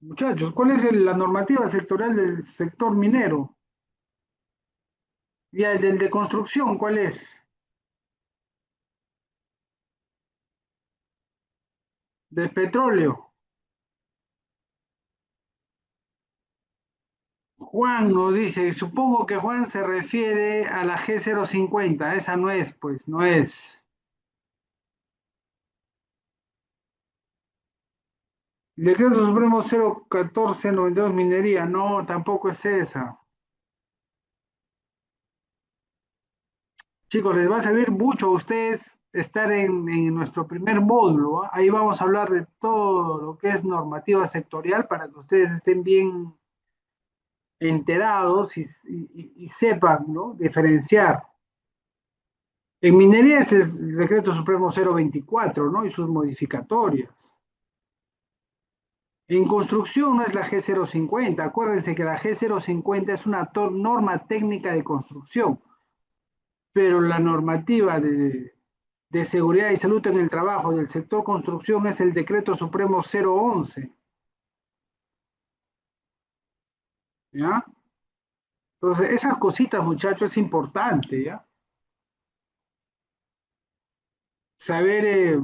Muchachos, ¿cuál es la normativa sectorial del sector minero? Y el del de construcción, ¿cuál es? Del petróleo. Juan nos dice, supongo que Juan se refiere a la G050, esa no es, pues, no es. El decreto supremo 01492 minería, no, tampoco es esa. Chicos, les va a servir mucho a ustedes estar en nuestro primer módulo, ¿ah? Ahí vamos a hablar de todo lo que es normativa sectorial para que ustedes estén bien enterados y sepan, ¿no? Diferenciar. En minería es el decreto supremo 024, ¿no? Y sus modificatorias. En construcción no es la G050. Acuérdense que la G050 es una norma técnica de construcción, pero la normativa de seguridad y salud en el trabajo del sector construcción es el Decreto Supremo 011. ¿Ya? Entonces, esas cositas, muchachos, es importante, ¿ya? Saber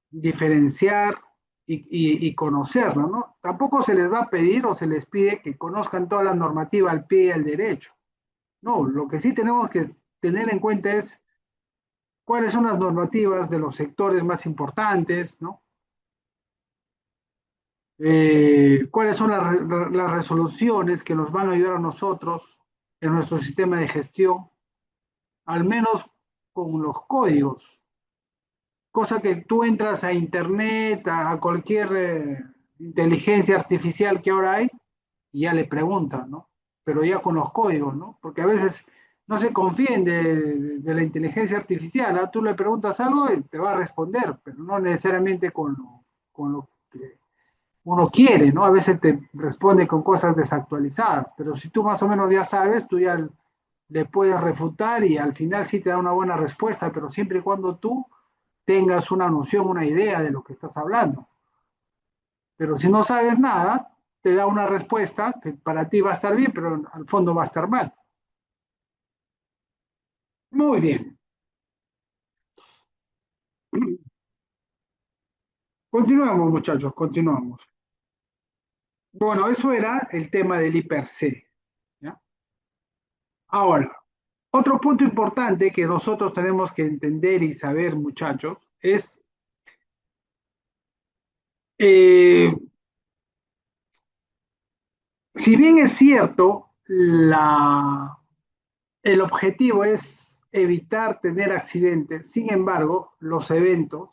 diferenciar y conocerlo, ¿no? Tampoco se les va a pedir o se les pide que conozcan toda la normativa al pie y al derecho. No, lo que sí tenemos que tener en cuenta es cuáles son las normativas de los sectores más importantes, ¿no? Cuáles son las resoluciones que nos van a ayudar a nosotros en nuestro sistema de gestión, al menos con los códigos. Cosa que tú entras a internet, a cualquier inteligencia artificial que ahora hay, y ya le preguntan, ¿no? Pero ya con los códigos, ¿no? Porque a veces no se confíen de la inteligencia artificial, ¿no? Tú le preguntas algo y te va a responder, pero no necesariamente con lo que uno quiere, ¿no? A veces te responde con cosas desactualizadas, pero si tú más o menos ya sabes, tú ya le puedes refutar y al final sí te da una buena respuesta, pero siempre y cuando tú tengas una noción, una idea de lo que estás hablando. Pero si no sabes nada, te da una respuesta que para ti va a estar bien, pero al fondo va a estar mal. Muy bien. Continuamos, muchachos, continuamos. Bueno, eso era el tema del hiper C. ¿Ya? Ahora, otro punto importante que nosotros tenemos que entender y saber, muchachos, es eh, si bien es cierto, el objetivo es evitar tener accidentes, sin embargo, los eventos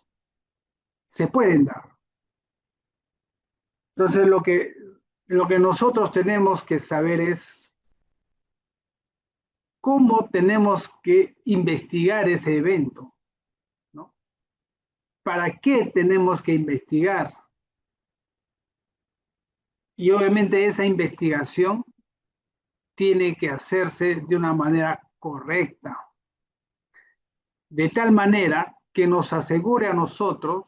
se pueden dar. Entonces, lo que nosotros tenemos que saber es cómo tenemos que investigar ese evento, ¿no? ¿Para qué tenemos que investigar? Y obviamente esa investigación tiene que hacerse de una manera correcta, de tal manera que nos asegure a nosotros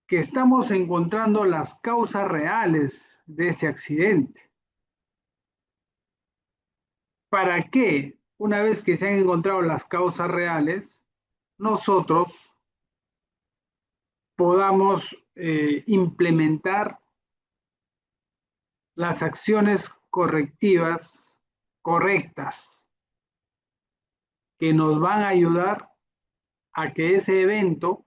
que estamos encontrando las causas reales de ese accidente. ¿Para qué? Una vez que se han encontrado las causas reales, nosotros podamos implementar las acciones correctivas correctas que nos van a ayudar a que ese evento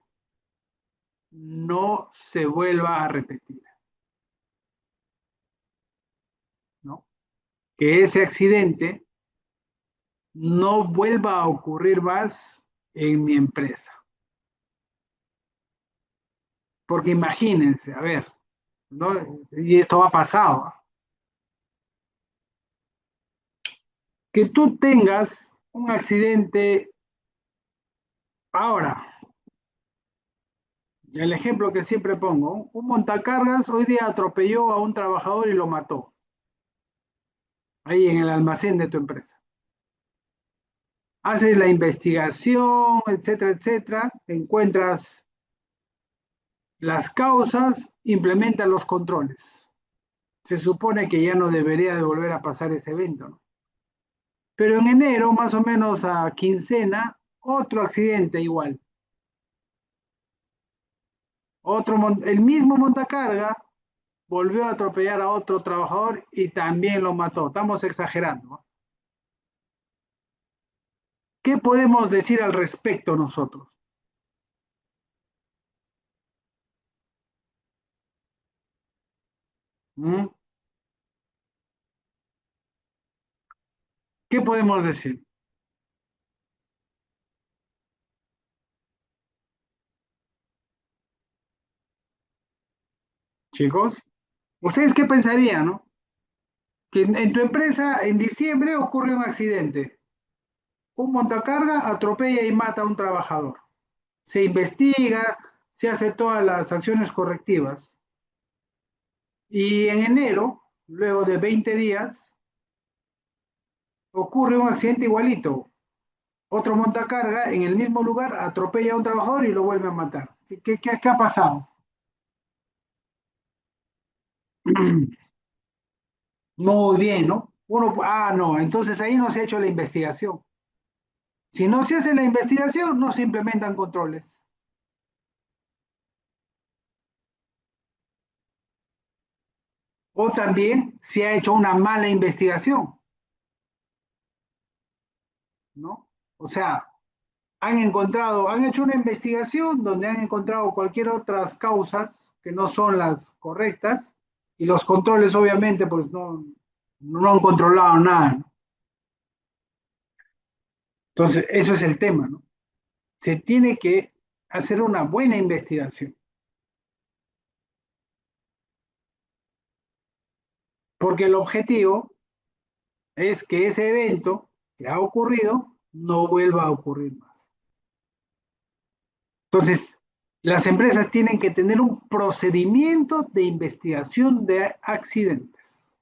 no se vuelva a repetir, ¿no? Que ese accidente no vuelva a ocurrir más en mi empresa. Porque imagínense, a ver, ¿no? Y esto ha pasado, que tú tengas un accidente ahora. El ejemplo que siempre pongo, un montacargas hoy día atropelló a un trabajador y lo mató, ahí en el almacén de tu empresa. Haces la investigación, etcétera, etcétera, encuentras las causas, implementas los controles. Se supone que ya no debería de volver a pasar ese evento, ¿no? Pero en enero, más o menos a quincena, otro accidente igual. El mismo montacarga volvió a atropellar a otro trabajador y también lo mató. Estamos exagerando, ¿no? ¿Qué podemos decir al respecto nosotros? ¿Mm? ¿Qué podemos decir, chicos? ¿Ustedes qué pensarían, no? Que en tu empresa en diciembre ocurre un accidente. Un montacarga atropella y mata a un trabajador. Se investiga, se hace todas las acciones correctivas. Y en enero, luego de 20 días, ocurre un accidente igualito. Otro montacarga en el mismo lugar atropella a un trabajador y lo vuelve a matar. ¿Qué ha pasado? Muy bien, ¿no? No, entonces ahí no se ha hecho la investigación. Si no se hace la investigación, no se implementan controles. O también se ha hecho una mala investigación, ¿no? O sea, han hecho una investigación donde han encontrado cualquier otras causas que no son las correctas y los controles obviamente pues no han controlado nada, ¿no? Entonces, eso es el tema, ¿no? Se tiene que hacer una buena investigación, porque el objetivo es que ese evento que ha ocurrido no vuelva a ocurrir más. Entonces, las empresas tienen que tener un procedimiento de investigación de accidentes.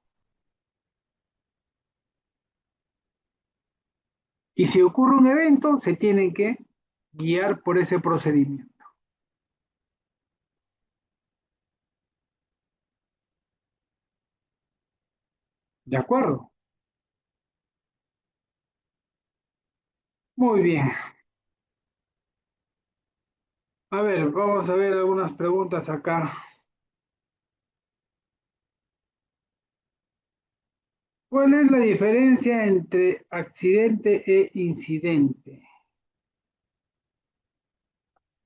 Y si ocurre un evento, se tienen que guiar por ese procedimiento. ¿De acuerdo? Muy bien. A ver, vamos a ver algunas preguntas acá. ¿Cuál es la diferencia entre accidente e incidente?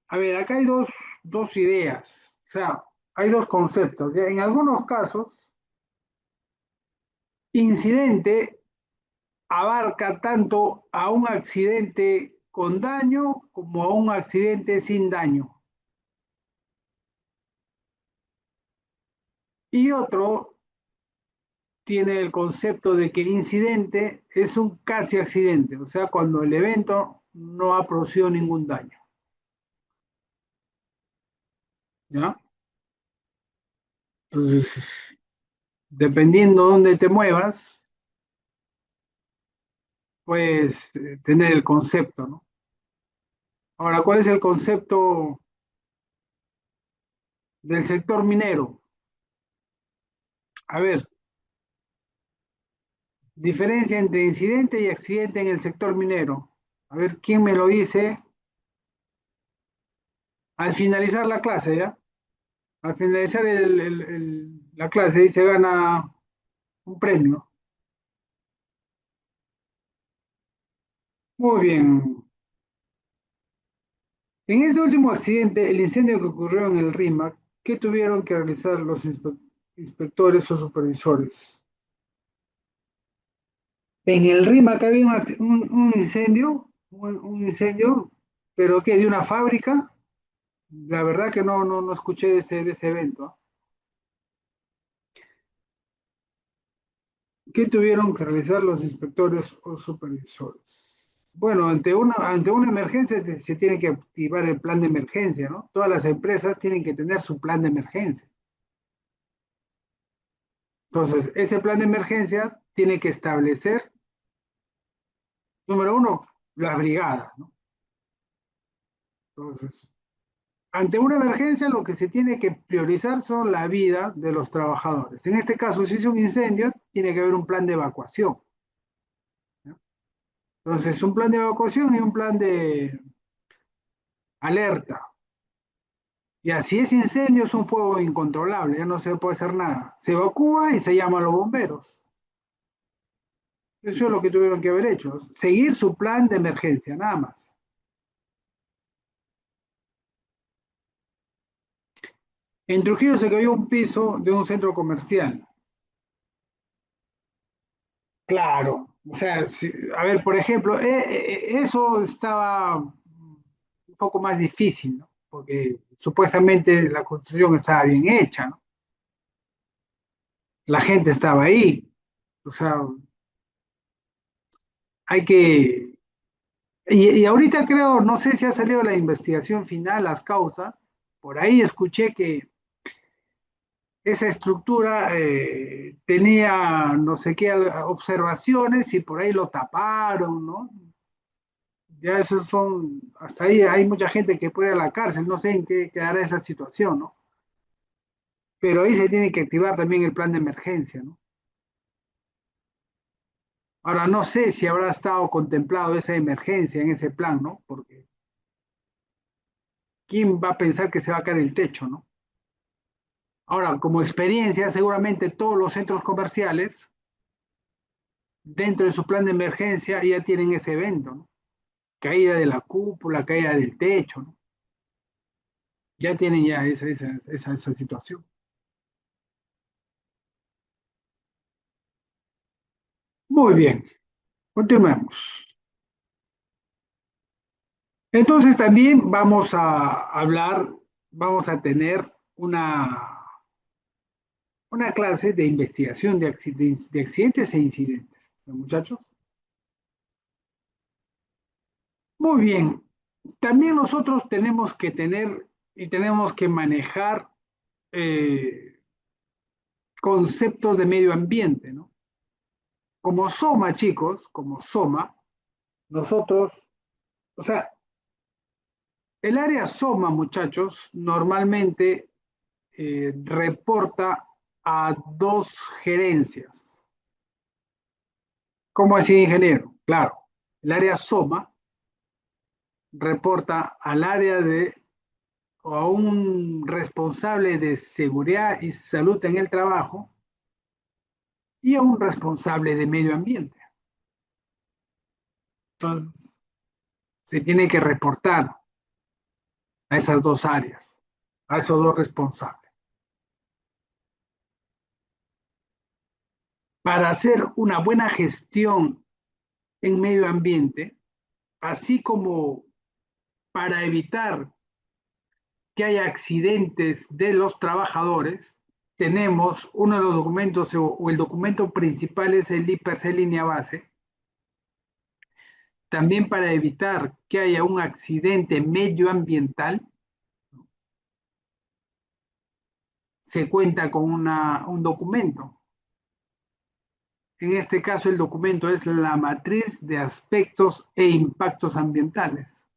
A ver, acá hay dos ideas, o sea, hay dos conceptos. ¿Ya? En algunos casos, incidente abarca tanto a un accidente con daño como a un accidente sin daño. Y otro tiene el concepto de que incidente es un casi accidente, o sea, cuando el evento no ha producido ningún daño. ¿Ya? Entonces, dependiendo de dónde te muevas, puedes tener el concepto, ¿no? Ahora, ¿cuál es el concepto del sector minero? A ver, diferencia entre incidente y accidente en el sector minero. A ver, ¿quién me lo dice? Al finalizar la clase, ¿ya? Al finalizar la clase, y se gana un premio. Muy bien. En este último accidente, el incendio que ocurrió en el RIMAC, ¿qué tuvieron que realizar los inspectores o supervisores? En el RIMAC había un incendio, un incendio, pero ¿qué? ¿De una fábrica? La verdad que no escuché de ese evento. ¿Qué tuvieron que realizar los inspectores o supervisores? Bueno, ante una emergencia se tiene que activar el plan de emergencia, ¿no? Todas las empresas tienen que tener su plan de emergencia. Entonces, ese plan de emergencia tiene que establecer, número uno, las brigadas, ¿no? Entonces, ante una emergencia lo que se tiene que priorizar son la vida de los trabajadores. En este caso, si es un incendio, tiene que haber un plan de evacuación, ¿no? Entonces, un plan de evacuación y un plan de alerta. Y así es incendio, es un fuego incontrolable, ya no se puede hacer nada. Se evacúa y se llama a los bomberos. Eso es lo que tuvieron que haber hecho, seguir su plan de emergencia, nada más. En Trujillo se cayó un piso de un centro comercial. Claro, o sea, a ver, por ejemplo, eso estaba un poco más difícil, ¿no? Porque supuestamente la construcción estaba bien hecha, ¿no? La gente estaba ahí, o sea, hay que... Y ahorita creo, no sé si ha salido la investigación final, las causas, por ahí escuché que esa estructura tenía no sé qué observaciones y por ahí lo taparon, ¿no? Ya esos son, hasta ahí hay mucha gente que puede ir a la cárcel, no sé en qué quedará esa situación, ¿no? Pero ahí se tiene que activar también el plan de emergencia, ¿no? Ahora, no sé si habrá estado contemplado esa emergencia en ese plan, ¿no? Porque ¿quién va a pensar que se va a caer el techo, ¿no? Ahora, como experiencia, seguramente todos los centros comerciales, dentro de su plan de emergencia, ya tienen ese evento, ¿no? Caída de la cúpula, caída del techo, ¿no? Ya tienen ya esa situación. Muy bien, continuemos. Entonces también vamos a hablar, vamos a tener una clase de investigación de accidentes e incidentes. ¿No, muchachos? Muy bien. También nosotros tenemos que tener y tenemos que manejar eh, conceptos de medio ambiente, ¿no? Como SOMA, chicos, como SOMA, nosotros, o sea, el área SOMA, muchachos, normalmente reporta a dos gerencias. ¿Cómo así, ingeniero? Claro, el área SOMA reporta al área de o a un responsable de seguridad y salud en el trabajo y a un responsable de medio ambiente. Entonces, se tiene que reportar a esas dos áreas, a esos dos responsables. Para hacer una buena gestión en medio ambiente, así como para evitar que haya accidentes de los trabajadores, tenemos uno de los documentos o el documento principal es el IPRC línea base. También para evitar que haya un accidente medioambiental, se cuenta con un documento. En este caso, el documento es la matriz de aspectos e impactos ambientales.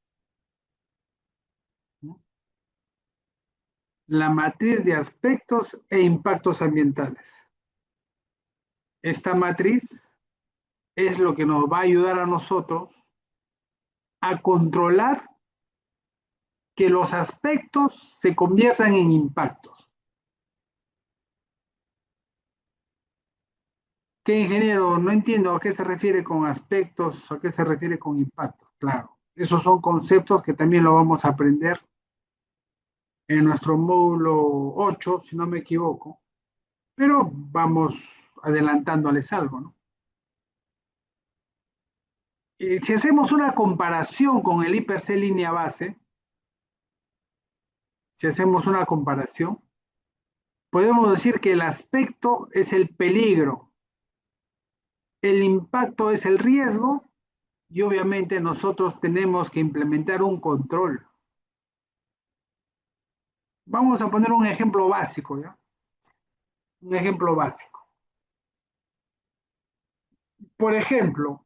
La matriz de aspectos e impactos ambientales. Esta matriz es lo que nos va a ayudar a nosotros a controlar que los aspectos se conviertan en impactos. ¿Qué, ingeniero? No entiendo a qué se refiere con aspectos, a qué se refiere con impactos. Claro, esos son conceptos que también lo vamos a aprender en nuestro módulo 8, si no me equivoco, pero vamos adelantándoles algo, ¿no? Si hacemos una comparación con el IPC línea base, si hacemos una comparación, podemos decir que el aspecto es el peligro, el impacto es el riesgo y obviamente nosotros tenemos que implementar un control. Vamos a poner un ejemplo básico, ¿ya? Un ejemplo básico. Por ejemplo,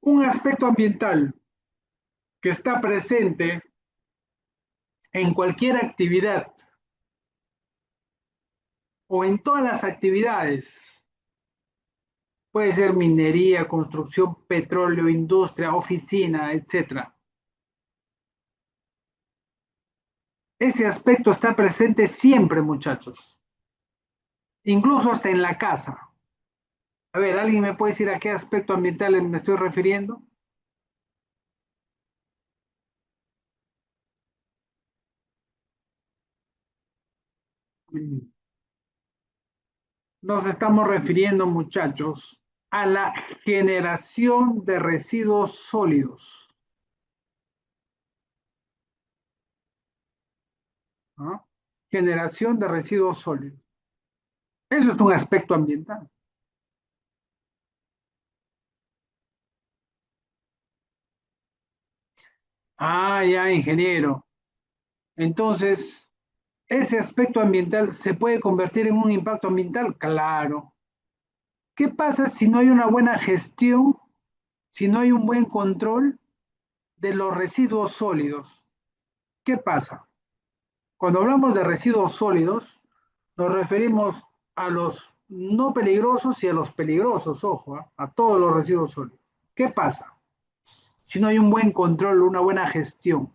un aspecto ambiental que está presente en cualquier actividad o en todas las actividades, puede ser minería, construcción, petróleo, industria, oficina, etcétera. Ese aspecto está presente siempre, muchachos, incluso hasta en la casa. A ver, ¿alguien me puede decir a qué aspecto ambiental me estoy refiriendo? Nos estamos refiriendo, muchachos, a la generación de residuos sólidos, ¿no? Generación de residuos sólidos. Eso es un aspecto ambiental. Ah, ya, ingeniero. Entonces, ¿Ese aspecto ambiental se puede convertir en un impacto ambiental? Claro. ¿Qué pasa si no hay una buena gestión, si no hay un buen control de los residuos sólidos? ¿Qué pasa? Cuando hablamos de residuos sólidos, nos referimos a los no peligrosos y a los peligrosos, ojo, a todos los residuos sólidos. ¿Qué pasa si no hay un buen control, una buena gestión?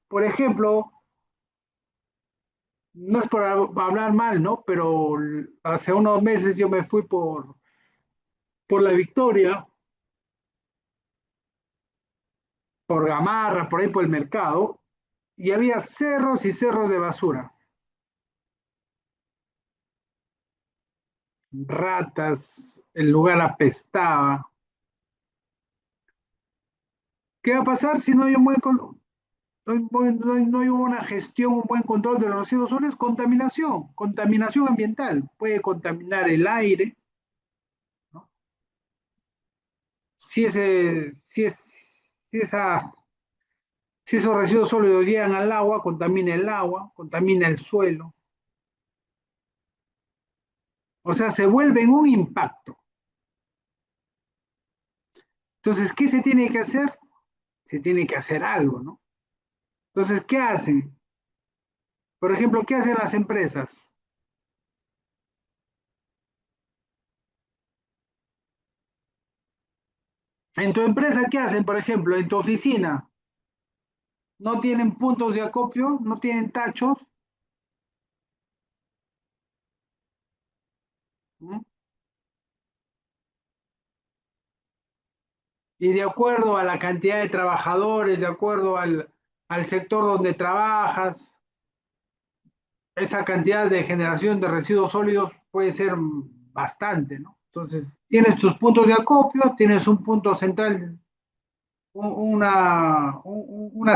Por ejemplo, no es por hablar mal, ¿no? Pero hace unos meses yo me fui por La Victoria, por Gamarra, por ahí por el mercado, y había cerros y cerros de basura. Ratas, el lugar apestaba. ¿Qué va a pasar si no hay un buen no hay una gestión, un buen control de los residuos sólidos? Contaminación ambiental. Puede contaminar el aire, ¿no? Si, ese, si, es, si, esa, si esos residuos sólidos llegan al agua, contamina el agua, contamina el suelo. O sea, se vuelven un impacto. Entonces, ¿qué se tiene que hacer? Se tiene que hacer algo, ¿no? Entonces, ¿qué hacen? Por ejemplo, ¿qué hacen las empresas? En tu empresa, ¿qué hacen? Por ejemplo, en tu oficina, no tienen puntos de acopio, no tienen tachos. ¿Mm? Y de acuerdo a la cantidad de trabajadores, de acuerdo al sector donde trabajas, esa cantidad de generación de residuos sólidos puede ser bastante, ¿no? Entonces, tienes tus puntos de acopio, tienes un punto central, una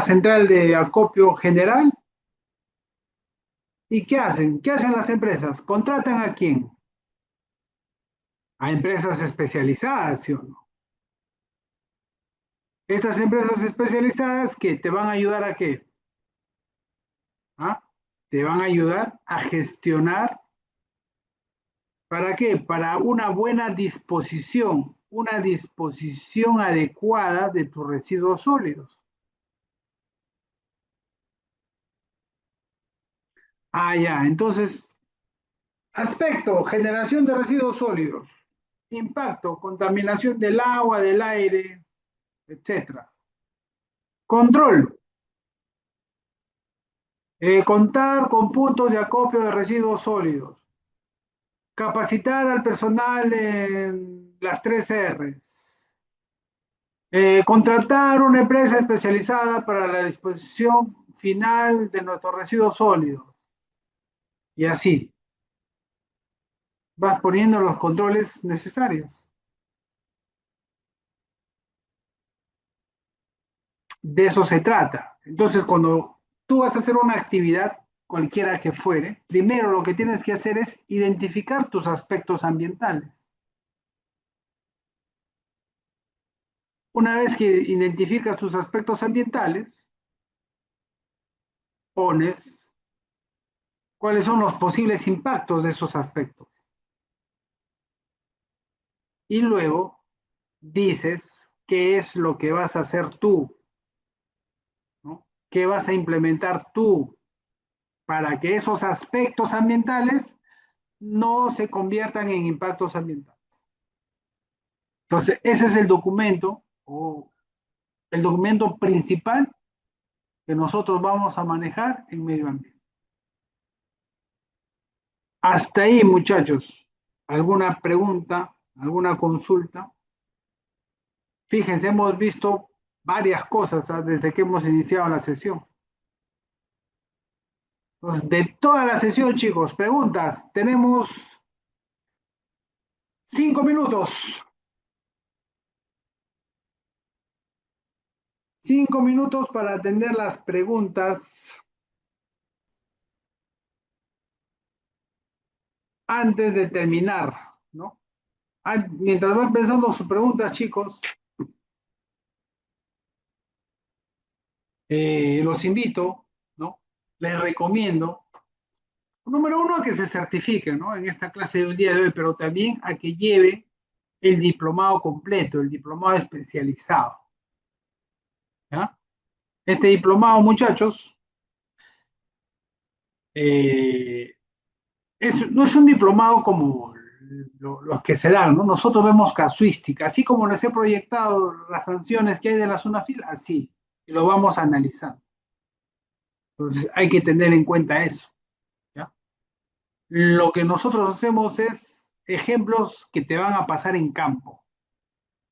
central de acopio general. ¿Y qué hacen? ¿Qué hacen las empresas? ¿Contratan a quién? A empresas especializadas, ¿sí o no? Estas empresas especializadas que te van a ayudar a qué? ¿Ah? Te van a ayudar a gestionar. ¿Para qué? Para una disposición adecuada de tus residuos sólidos. Ah, ya, entonces, aspecto, generación de residuos sólidos, impacto, contaminación del agua, del aire, etcétera. Control, contar con puntos de acopio de residuos sólidos. Capacitar al personal en las 3 R's. Contratar una empresa especializada para la disposición final de nuestros residuos sólidos. Y así vas poniendo los controles necesarios. De eso se trata. Entonces, cuando tú vas a hacer una actividad, cualquiera que fuere, primero lo que tienes que hacer es identificar tus aspectos ambientales. Una vez que identificas tus aspectos ambientales, pones cuáles son los posibles impactos de esos aspectos. Y luego dices qué es lo que vas a hacer tú, ¿no? ¿Qué vas a implementar tú para que esos aspectos ambientales no se conviertan en impactos ambientales? Entonces, ese es el documento o el documento principal que nosotros vamos a manejar en medio ambiente. Hasta ahí, muchachos. ¿Alguna pregunta? ¿Alguna consulta? Fíjense, hemos visto varias cosas, ¿ah?, desde que hemos iniciado la sesión. Entonces, de toda la sesión, chicos, preguntas. Tenemos 5 minutos. 5 minutos para atender las preguntas antes de terminar, ¿no? Mientras van pensando sus preguntas, chicos, los invito, ¿no? Les recomiendo Número uno, a que se certifique, ¿no? En esta clase del día de hoy, pero también a que lleve el diplomado completo, el diplomado especializado. ¿Ya? Este diplomado, muchachos, no es un diplomado como los que se dan, ¿no? Nosotros vemos casuística, así como les he proyectado las sanciones que hay de la SUNAFIL, así, y lo vamos a analizar. Entonces hay que tener en cuenta eso. ¿Ya? Lo que nosotros hacemos es ejemplos que te van a pasar en campo,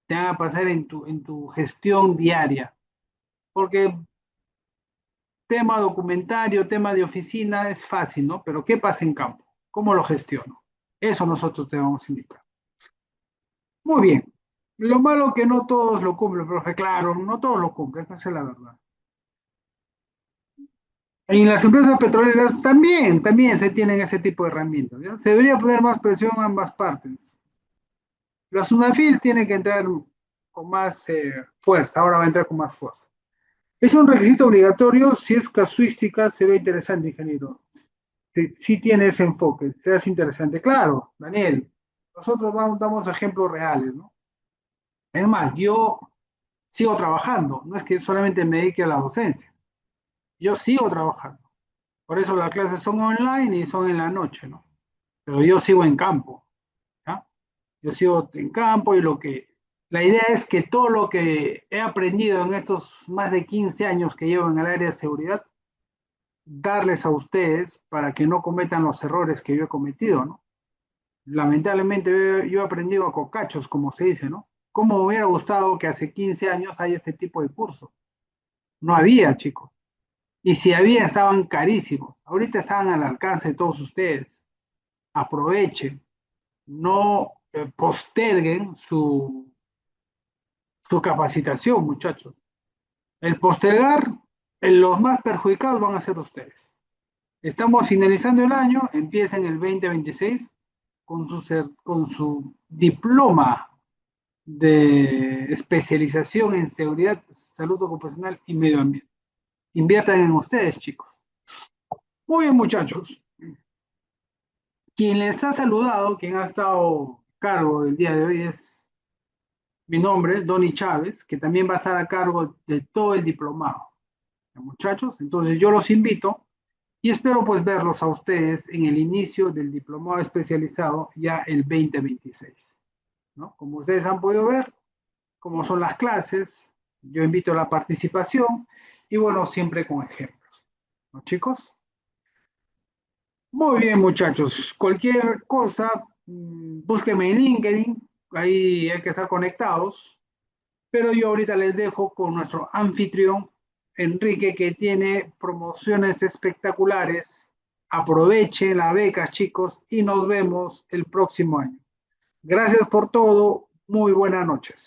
te van a pasar en tu gestión diaria, porque tema documentario, tema de oficina es fácil, ¿no? Pero ¿qué pasa en campo? ¿Cómo lo gestiono? Eso nosotros te vamos a indicar. Muy bien. Lo malo que no todos lo cumplen, profe, claro, no todos lo cumplen, esa es la verdad. En las empresas petroleras también se tienen ese tipo de herramientas, ¿ya? Se debería poner más presión a ambas partes. La SUNAFIL tiene que entrar con más fuerza, ahora va a entrar con más fuerza. Es un requisito obligatorio, si es casuística, se ve interesante, ingeniero. Sí tiene ese enfoque, se hace interesante. Claro, Daniel, nosotros damos ejemplos reales, ¿no? Es más, yo sigo trabajando, no es que solamente me dedique a la docencia, yo sigo trabajando. Por eso las clases son online y son en la noche, ¿no? Pero yo sigo en campo, ¿ya? Yo sigo en campo y la idea es que todo lo que he aprendido en estos más de 15 años que llevo en el área de seguridad, darles a ustedes para que no cometan los errores que yo he cometido, ¿no? Lamentablemente yo he aprendido a cocachos, como se dice, ¿no? ¿Cómo me hubiera gustado que hace 15 años haya este tipo de curso? No había, chicos. Y si había, estaban carísimos. Ahorita estaban al alcance de todos ustedes. Aprovechen, no posterguen su capacitación, muchachos. El postergar, los más perjudicados van a ser ustedes. Estamos finalizando el año, empiezan el 2026 con su diploma de especialización en seguridad, salud ocupacional y medio ambiente. Inviertan en ustedes, chicos. Muy bien, muchachos. Quien les ha saludado, quien ha estado a cargo del día de hoy es mi nombre, Donny Chávez, que también va a estar a cargo de todo el diplomado. Muchachos, entonces yo los invito y espero pues verlos a ustedes en el inicio del diplomado especializado ya el 2026. ¿No? Como ustedes han podido ver, como son las clases, yo invito a la participación y bueno, siempre con ejemplos. ¿No, chicos? Muy bien, muchachos. Cualquier cosa, búsquenme en LinkedIn, ahí hay que estar conectados, pero yo ahorita les dejo con nuestro anfitrión, Enrique, que tiene promociones espectaculares. Aprovechen las becas, chicos, y nos vemos el próximo año. Gracias por todo. Muy buenas noches.